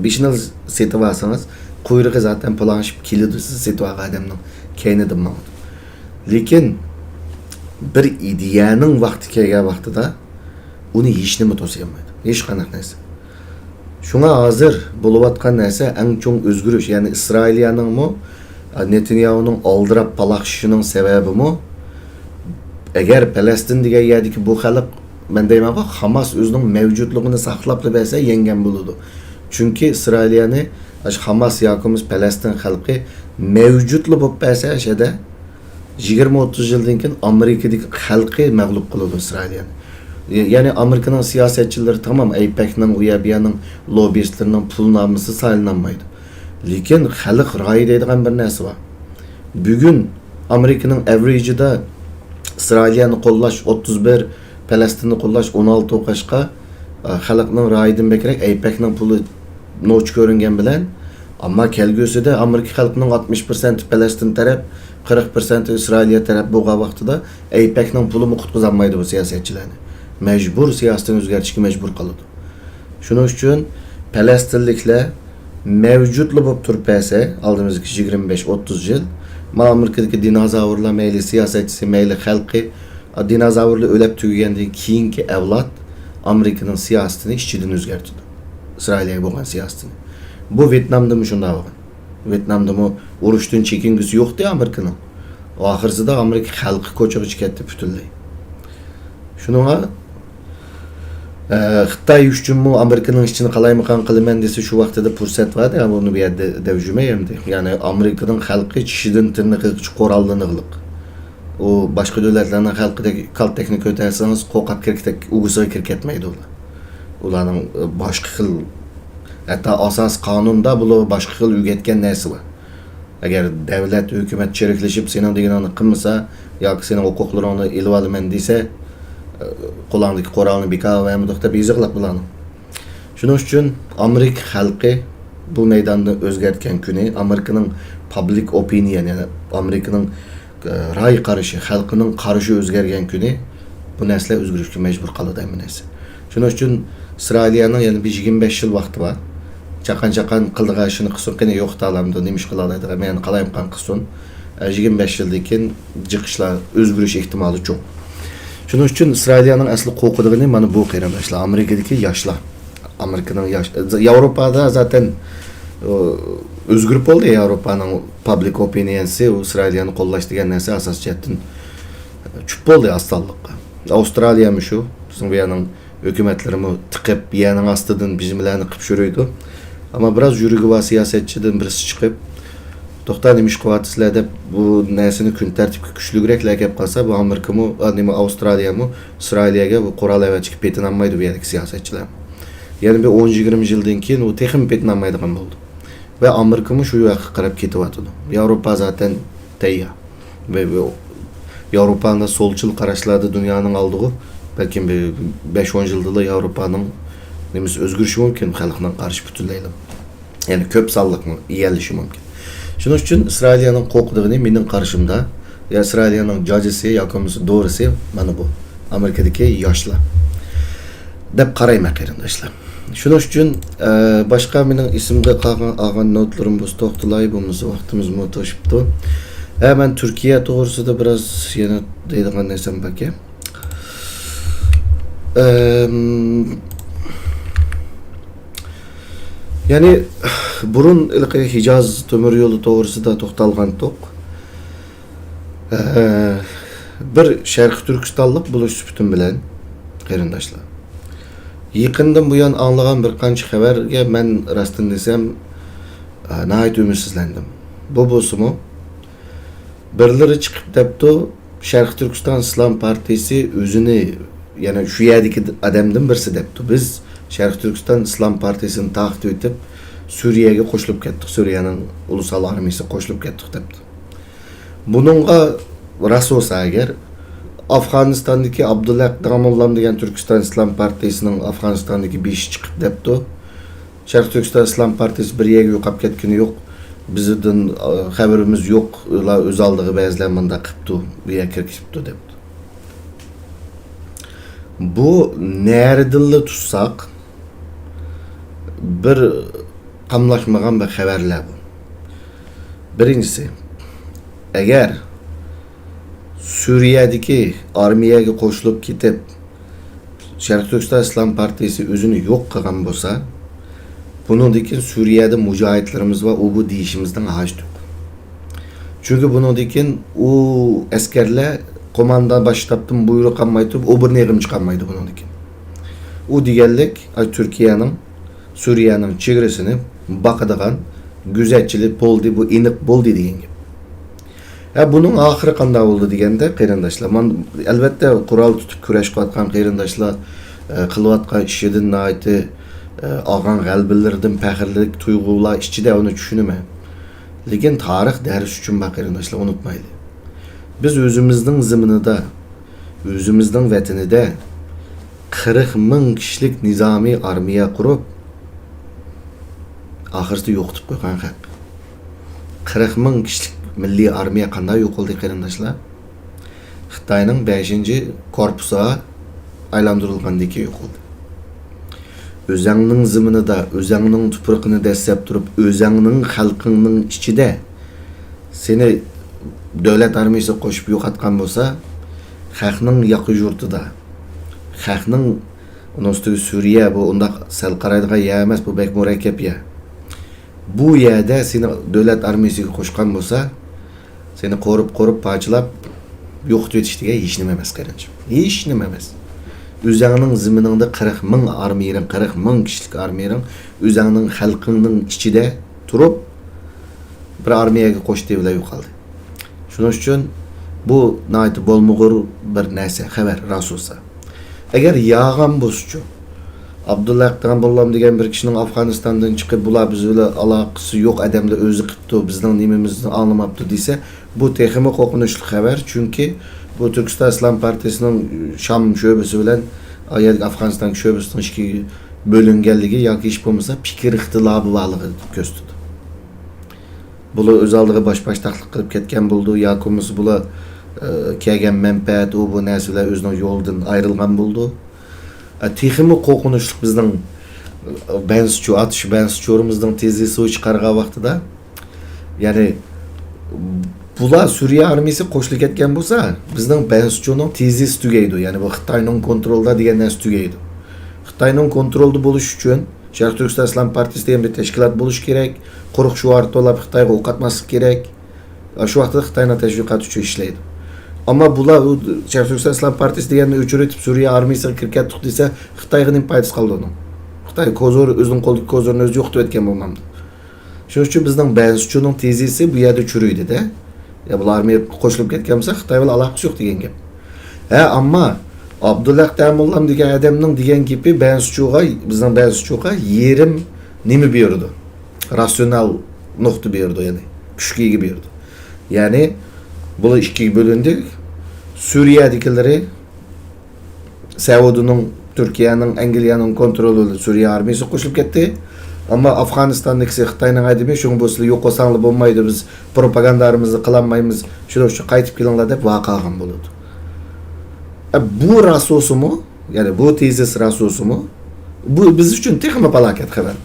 beshinil setib olsangiz, quyruğu zaten planşıp keladi siz setib olgan odamning keynidan ma'lum. Lekin bir ideyaning vaqti kelgan vaqtida uni hech nima to'siy olmaydi. Hech qanaqa narsa. Şuna hazır buluvatkan neyse en çok özgürüş yani İsrailiyanın mu Netanyahu'nun aldırıp palakşışının sebebi mu eğer Palestin diye yerdeki bu halk ben deyim ama Hamas özünün mevcutluğunu saklap da verse yengen buludu. Çünkü İsrailiyanı Hamas yakımız Palestin halkı mevcutlu bu verse şeyde 20-30 yıldan keyin Amerika'daki halkı mağlup kıldı İsrailiyanı. Yani Amerika'nın siyasetçileri tamam AIPAC'nin, UAB'nin, lobbyistlerinin pul namısı sayılanmaydı. Lekin halk ra'yi deydigan bir narsa var. Bugün Amerika'nın average'ida İsrailiyani qo'llash 31, Palestinni qo'llash 16 o'qashqa xalqning ra'yidan bekrak AIPAC'ning puli noch ko'ringan bilan, ammo kelgusida Amerika xalqining 60% Palestin taraf, 40% İsrailiya taraf bo'lgan vaqtida AIPAC'ning puli qutqizolmaydi bu siyosatchilarni. Mecbur siyasetin o'zgarishga mecbur qiladi. Shuning uchun Palestinliklar mevcutlu bo'lib turpasa, oldimizgi 25-30 yil, mana Amerikadagi dinozavrlar mayli siyosatchisi, mayli xalqi, dinozavrlar o'lib tugagandan keyingi avlod Amerikaning siyosatini ichidan o'zgartirdi. İsrailga bo'lgan siyosatini. Bu Vyetnamda shunday bo'lgan. Vyetnamda urushdan chekingisi yo'qdi Amerikaning. Oxirsida Amerika xalqi ko'chaga chiqdi butunlay. Shuningga Xitoy uchun mu Amerikaning ishini qalaymiqan qilaman desa shu vaqtida fursat vardi, ama bunu bu yerda devjumayamdi. Yani Amerikaning xalqi chishidan tirnoqgacha qorallanıqliq. O başka davlatlarning xalqidagi kaltakni ko'tarsangiz qo'qab kirkdak ugusiga kirketmaydi ular. Ularning boshqa xil hatta asos qonunda bu boshqa xil o'rgatgan narsa bor. Agar davlat hukumat cheriklashib sening deganingni qilmasa yoki sening huquqlaringni ilib olaman desa qo'lingdagi qurolni bekor qilmaymiz deb izohlab bularni. Shuning uchun Amerika xalqi bu maydonni o'zgartgan kuni Amerikaning public opinion yani Amerikaning ra'y qarashi, xalqining qarashi o'zgargan kuni bu narsa o'zgarishga majbur qiladi emas. Shuning uchun İsrailiyaning yani 25 yil vaqti bor. Chaqan qildigan ishini qilsin, qani yo'qta olamdi, nima ish qiladi, men qalayim qan qilsin. 25 yildan keyin jiqishlar o'zgarish ehtimoli cho'q. Shuning uchun İsrailiyaning asli qo'rqadigini mana bu qarindoshlar, Amerikadagi yoshlar. Amerikaning yosh, Yevropada zaten o'zgarib bo'ldi. Yevropaning public opinionsi İsrailiyani qo'llash degan narsa asos jihatdan tushib bo'ldi asonlikqa. Avstraliya mu shu, bizning bu yerning hukumatlarimiz tiqib, yaning ostidan bizimlarni qilib yuruydi. Ama biraz yurigi va siyosatchidan birisi chiqib, to'xtani ish qilyapsizlar deb bu narsani kun tartibga kuchliroqlar kelib qolsa, bu Amerika mu, Avstraliya mu, İsrailiyaga bu qurol avachga petinolmaydi bu yerdagi siyosatchilar. Yani bir 10-20 yildan keyin u texnik petinolmaydigan bo'ldi. Ve Amerika mu shu yoqqa qarab ketyapti. Yevropa zaten tayyor. Ve Yevropaning solchil qarashlarda dunyoning oldiga belki 5-10 yilda Yevropaning nemiz o'zgarishi mumkin, xalqning qarshi butunlaydi. Yani ko'p sonliqni egallishi mumkin. Shuning uchun İsrailiyaning qo'rqdigini mening qarashimda, ya İsrailiyaning jojisi yoki doğrusi mana bu Amerikadagi yoshlar deb qarayman qarindoshlar. Shuning uchun boshqa mening ismga qolgan notlarim bu to'xtalay, bo'lmasa vaqtimiz to'shibdi. Ben Türkiye to'g'risida biraz yana deydigan narsam borki. Yani burun Hicaz temir yolu to'g'risida to'xtalgan to'q. Bir Sharq Turkistonlik buluş bütün bilen qarindoshlar. Yaqindan bu yan anlagan bir qancha xabarga men rastdan desam nahayat ümidsizlandim. Bu bo'lsa-mu birlari chiqib debdi, Sharq Turkiston Islom partiyasi o'zini yani shu yerdagi odamdan birisi debdi. Biz Sharq Turkiston Islom partiyasini taqib etib Suriyaga qo'shilib ketdik. Suriyaning ulusal armiyasi qo'shilib ketdik debdi. Buningga rost bo'lsa agar Afg'onistondagi Abdulla Qahramon degan Turkiston Islom partiyasining Afg'onistondagi 5 chiqib debdi. Sharq Turkiston Islom partiyasi bir yerga yo'qolib ketgani yo'q. Bizden xabarimiz yo'q. Ular o'z oldiga ba'zilar bunda qilibdi, bu yerga kirishibdi debdi. Bu nerede tutsak bir kamlaşmagan bir haberler bu. Birincisi, eğer Suriye'deki armiyaga qo'shilib ketib Sharq Turkiston Islom partiyasi o'zini yo'q qilgan bo'lsa, bundan keyin Suriyada mujohidlarimiz va u bu deyishimizdan haj yo'q. Chunki bundan keyin u askarlar qo'mondan boshlabdan buyruq olmay turib, u bir ne'g'im chiqarmaydi bundan keyin. U deganlik Turkiyaning Suriyaning chegarasini boqadigan güzəççilik bo'ldi, bu iniq bo'ldi degan gap. Bunun ahiri qanday bo'ldi deganda, qarindoshlar, men albatta qurol tutib kurash qilayotgan qarindoshlar qilayotgan ishidan nayti olgan g'albalardan faxrlik tuyg'ular ichida uni tushunaman. Lekin tarix dars uchun bak qarindoshlar, unutmaylik. Biz o'zimizning ziminida, o'zimizning vatanida 40 ming kishilik nizomiy armiya qurib ahirda yo'qitib qo'ygan haq. 40 ming kishilik milliy armiya qanday yo'q bo'ldi qarindoshlar? Xitoyning 5-korpusiga aylantirilgandek yo'q bo'ldi. O'zingning ziminida, o'zingning tuproqini dastlab turib, o'zingning xalqingning ichida seni davlat armiyasi qo'shib yo'qotgan bo'lsa, xalqning yoqi yurtida, xalqning uning ustiga Suriya bu unda sal qaraydigan yer emas, bu bek murakkab yer. Bu yerda seni davlat armiyasiga qo'shgan bo'lsa, seni qo'rib parchalab yo'qitib etishdiga hech nima emas qarindoshim. Hech nima emas. O'zingning ziminingda 40 ming armiyaning, 40 ming kishilik armiyaning o'zingning xalqingning ichida turib bir armiyaga qo'shdi bilan yo'qoldi. Shuning uchun bu nayt bo'lmag'ur bir narsa, xabar rasulsa. Agar yağan bo'lsa, Abdullah Tanbollam degan bir kishining Afg'onistondan chiqib, bular biz bilan aloqasi yo'q odamlar o'zi qilibdi, bizning nimamizni anlamabdi desa, bu texmi qo'rqinchli xabar, chunki bu Turkiston Islom partiyasining Sham sho'basi bilan Afg'oniston sho'basining ikki bo'linganligi yoki hech bo'lmasa fikr ixtilofi borligi ko'rsatdi. Bular o'z oldiga bosh-boshdoqlik qilib ketgan bo'ldi yoki bo'lmasa bular kelgan manfaat u bu narsalar o'zining yo'lidan ayrilgan bo'ldi. Texmi qo'rqinchli bizning benschorimizning tezisi chiqargan vaqtida, ya'ni bular Suriya armiyasi qo'shilib ketgan bo'lsa, bizning benschoning tezisi tugaydi. Ya'ni bu Xitoyning kontrolida degan narsa tugaydi. Xitoyning kontrolda bo'lish uchun Sharq Turkiston Islom partiyasida ham bir tashkilot bo'lish kerak, quruq shuar to'lab Xitoyga o'qatmaslik kerak. Shu vaqtda Xitoyning tashviqoti uchun ishlaydi. Ama bular Sharq Turkiston Islom partiyasi deganni o'chirib Suriya armiyasiga kirib desa, Xitoyga nima foydasi qoldi uning? Xitoy ko'zor o'zining qo'ldagi ko'zorni o'zi yo'qitib o'tgan bo'lmamdi. Shuning uchun bizning benschoning tezisi bu yerda churiydi-da. Ya bular armiya qo'shilib ketgan bo'lsa, Xitoy bilan aloqasi yo'q degan gap. Ammo Abdullah Tanbollam degan odamning degan gapi bizning benschoga yerim nima berdi? Rasional nuqta berdi, ya'ni kuchliga berdi. Ya'ni bular ikkiga bo'lindi. Suriyadagilar Saudiyaning, Turkiyaning, Angliyaning kontrolida Suriya armiyasi qo'shilib ketdi. Ammo Afg'onistondagi Xitoyning adimi shunga bo'lsa yo'q qilsanglar bo'lmaydi, biz propagandalarimizni qilolmaymiz, shuning uchun qaytib kelinglar deb vaqagan bo'ladi. Bu rasosimi, ya'ni bu tezis rasosimi, bu biz uchun texnik falokat xabar.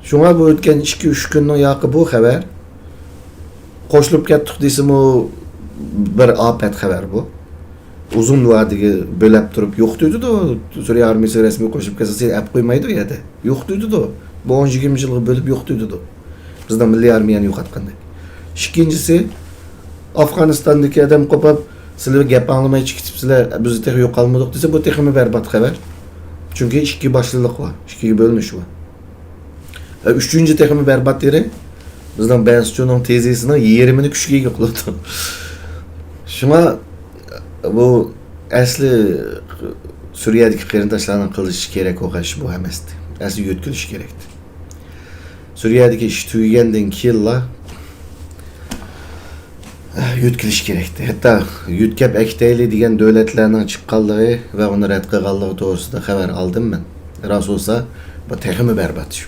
Shunga bu o'tgan 2-3 kunning yoqi bu xabar qo'shilib ketdik desimi bir afat xabar bu. Uzun vadagi bo'lib turib yo'q dedi-da, Suriya armiyasi rasmiy qo'shib kelsa, sen ap qo'ymaydi u yerda. Yo'q dedi-da. Bu 10-20 yilga bo'lib yo'q dedi-da. Bizning milliy armiyani yo'qotganda. Ikkinchisi, Afg'onistondagi odam qo'pab, sizlar gap anglamay chiqibsizlar, biz tex yo'qolmadik desa, bu texmi berbat xabar. Chunki ikki boshlilik bor, ikkiga bo'linish bor. Uchinchi texmi berbat deri bizning benschoning tezisining yerimini kuchliga qiladi. Shunga bu asli Suriyadagi qarindoshlarning qilishi kerak o'qish bu emasdi. Asli yo'tkilish kerakdi. Suriyadagi ish tugagandan keyinla yo'tkilish kerakdi. Hatto yo'tkab akitayli degan davlatlarning chiqqanligi va uni rad qilganligi to'g'risida xabar oldim men. Rost bo'lsa, bu texmi berbat shu.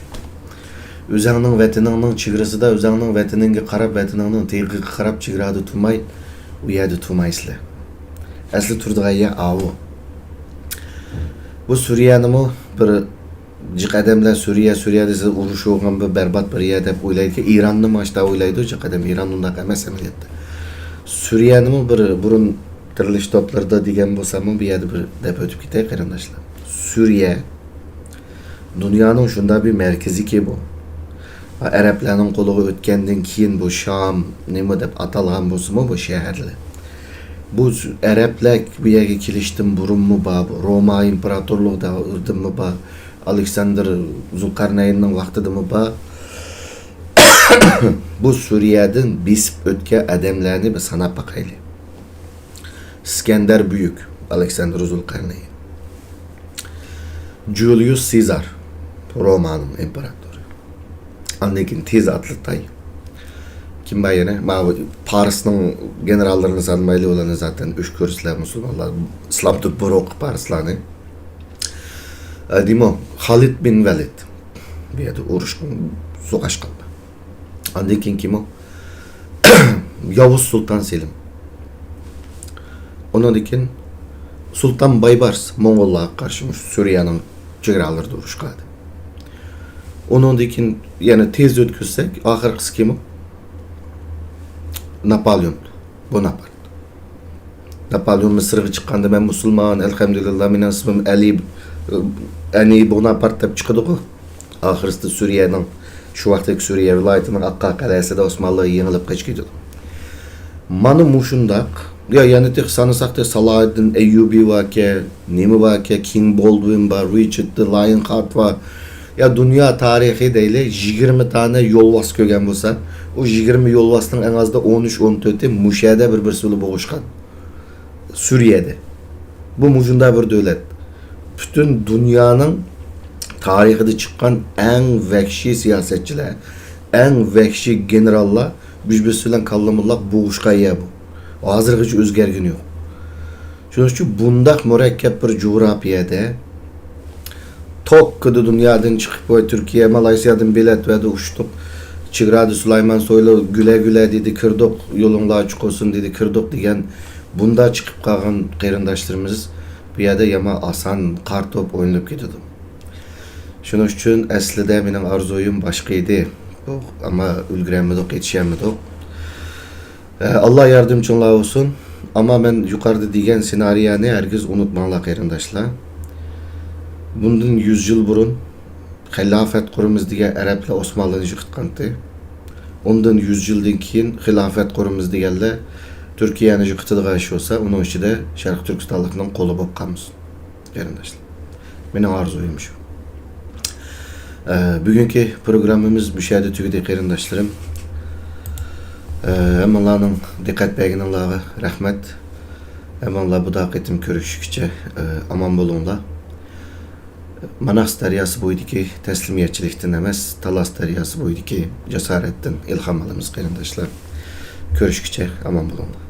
O'zingning vataningning chegarasida, o'zingning vataningga qarab, vataningning tegiga qarab chegarada turmay, u yerda turmaysizlar. Asli turduğu yer avu. Bu Suriye'nin bir cık adamlar Suriye dese uruş olgan bir berbat bir yer dep oylaydı ki İran'ın maçta oylaydı cık adam İran unda emas ameliyatda. Suriye'nin bir burun tiriliş toplarda digen bolsam bir yerde bir dep ötüp gitay qarindoshlar. Suriye dünyanın şunda bir merkezi ki bu. Araplarning qo'liga o'tgandan keyin bu Sham nima deb atalgan bo'lsa-mu bu shaharlar. Bu Araplar bu yerga kelishdan burunmi bu Roma imperatorluğu davridimi bu Alexander Zulqarnaynning vaqtidimi bu Suriye'den besib o'tgan adamlarni bir sanab baqaylik. İskender Büyük, Alexander Zulqarnayn. Julius Caesar, Roma'nın imparatoru. Annekin tez atlıtay. Kim bayana? Paris'nin generallarını sanmaylı olanı zaten üç körüsler Müslümanlar. İslam tut borok Paris'larını. Dimo, Halid bin Velid. Bir yerde uğraşkın, soğaşkın. Annekin kim o? Yavuz Sultan Selim. Onun dikin Sultan Baybars, Mongollara karşımış Suriye'nin çegraları duruşkadı. Onun dikin yani tez ötküzsek ahırkısı kim o? Napolyon. Bonaparte. Napolyon Mısır'a çıkkanda ben Müslüman, elhamdülillah benim ismim Ali Bonaparte deb çıkıdı o. Ahırısı Suriye'nin şu vaxtdaki Suriye vilayetinin Akka Kalesi'de Osmanlı'ya yenilip kaçkıydı. Manı muşundak ya yani tek sanısak da Salahaddin Eyyubi var ki, nemi var ki, King Baldwin var, Richard the Lionheart var. Ya dünya tarihi değil 20 tane yolvas kögen bolsa, o 20 yolvasının en az da 13-14'i Muşe'de bir boğuşkan. Suriye'de. Bu mucunda bir devlet. Bütün dünyanın tarihinde çıkan en vahşi siyasetçiler, en vahşi generallar, büzbüsülen kallamıllar boğuşkan yer bu. O hazır hiç özgergin yok. Şunun için bundak mürekkep bir coğrafyada tok kıdı dünyadan çıkıp boy Türkiye, Malasya'dan bilet verdi uçtuk. Çıgradı Süleyman Soylu güle güle dedi kırdık yolunla açık olsun dedi kırdık diyen bunda çıkıp kalan qarindoshlarımız bir yerde yama asan kartop oynayıp gidiyordu. Şunun için aslında benim arzuyum başkaydı. Ama ülgiremedik, yetişemedik. Allah yardımcınlar olsun. Ama ben yukarıda diyen senaryonu herkes unutmalı qarindoshlar. Bundan 100 yıl burun hilafet kurumuz diye Araplar Osmanlı'nı yıkıtkandı. Ondan 100 yıldan keyin hilafet kurumuz diye Türkiye'ni yıkıtıdığı iş olsa onun içi de Şarkı Türkistanlık'ın kolu bop kalmış. Qarindoshlar. Benim arzuyum şu. Bugünkü programımız bu şeyde tügedi qarindoshlarım. Allah'ın dikkat belginin Allah'a rahmet. Allah bu daqitim görüşükçe aman bulunla. Manas deryası boydaki teslimiyetçilikten emas, Talas deryası boydaki cesaretten ilham alımız qarindoshlar. Görüşükçe aman bulunla.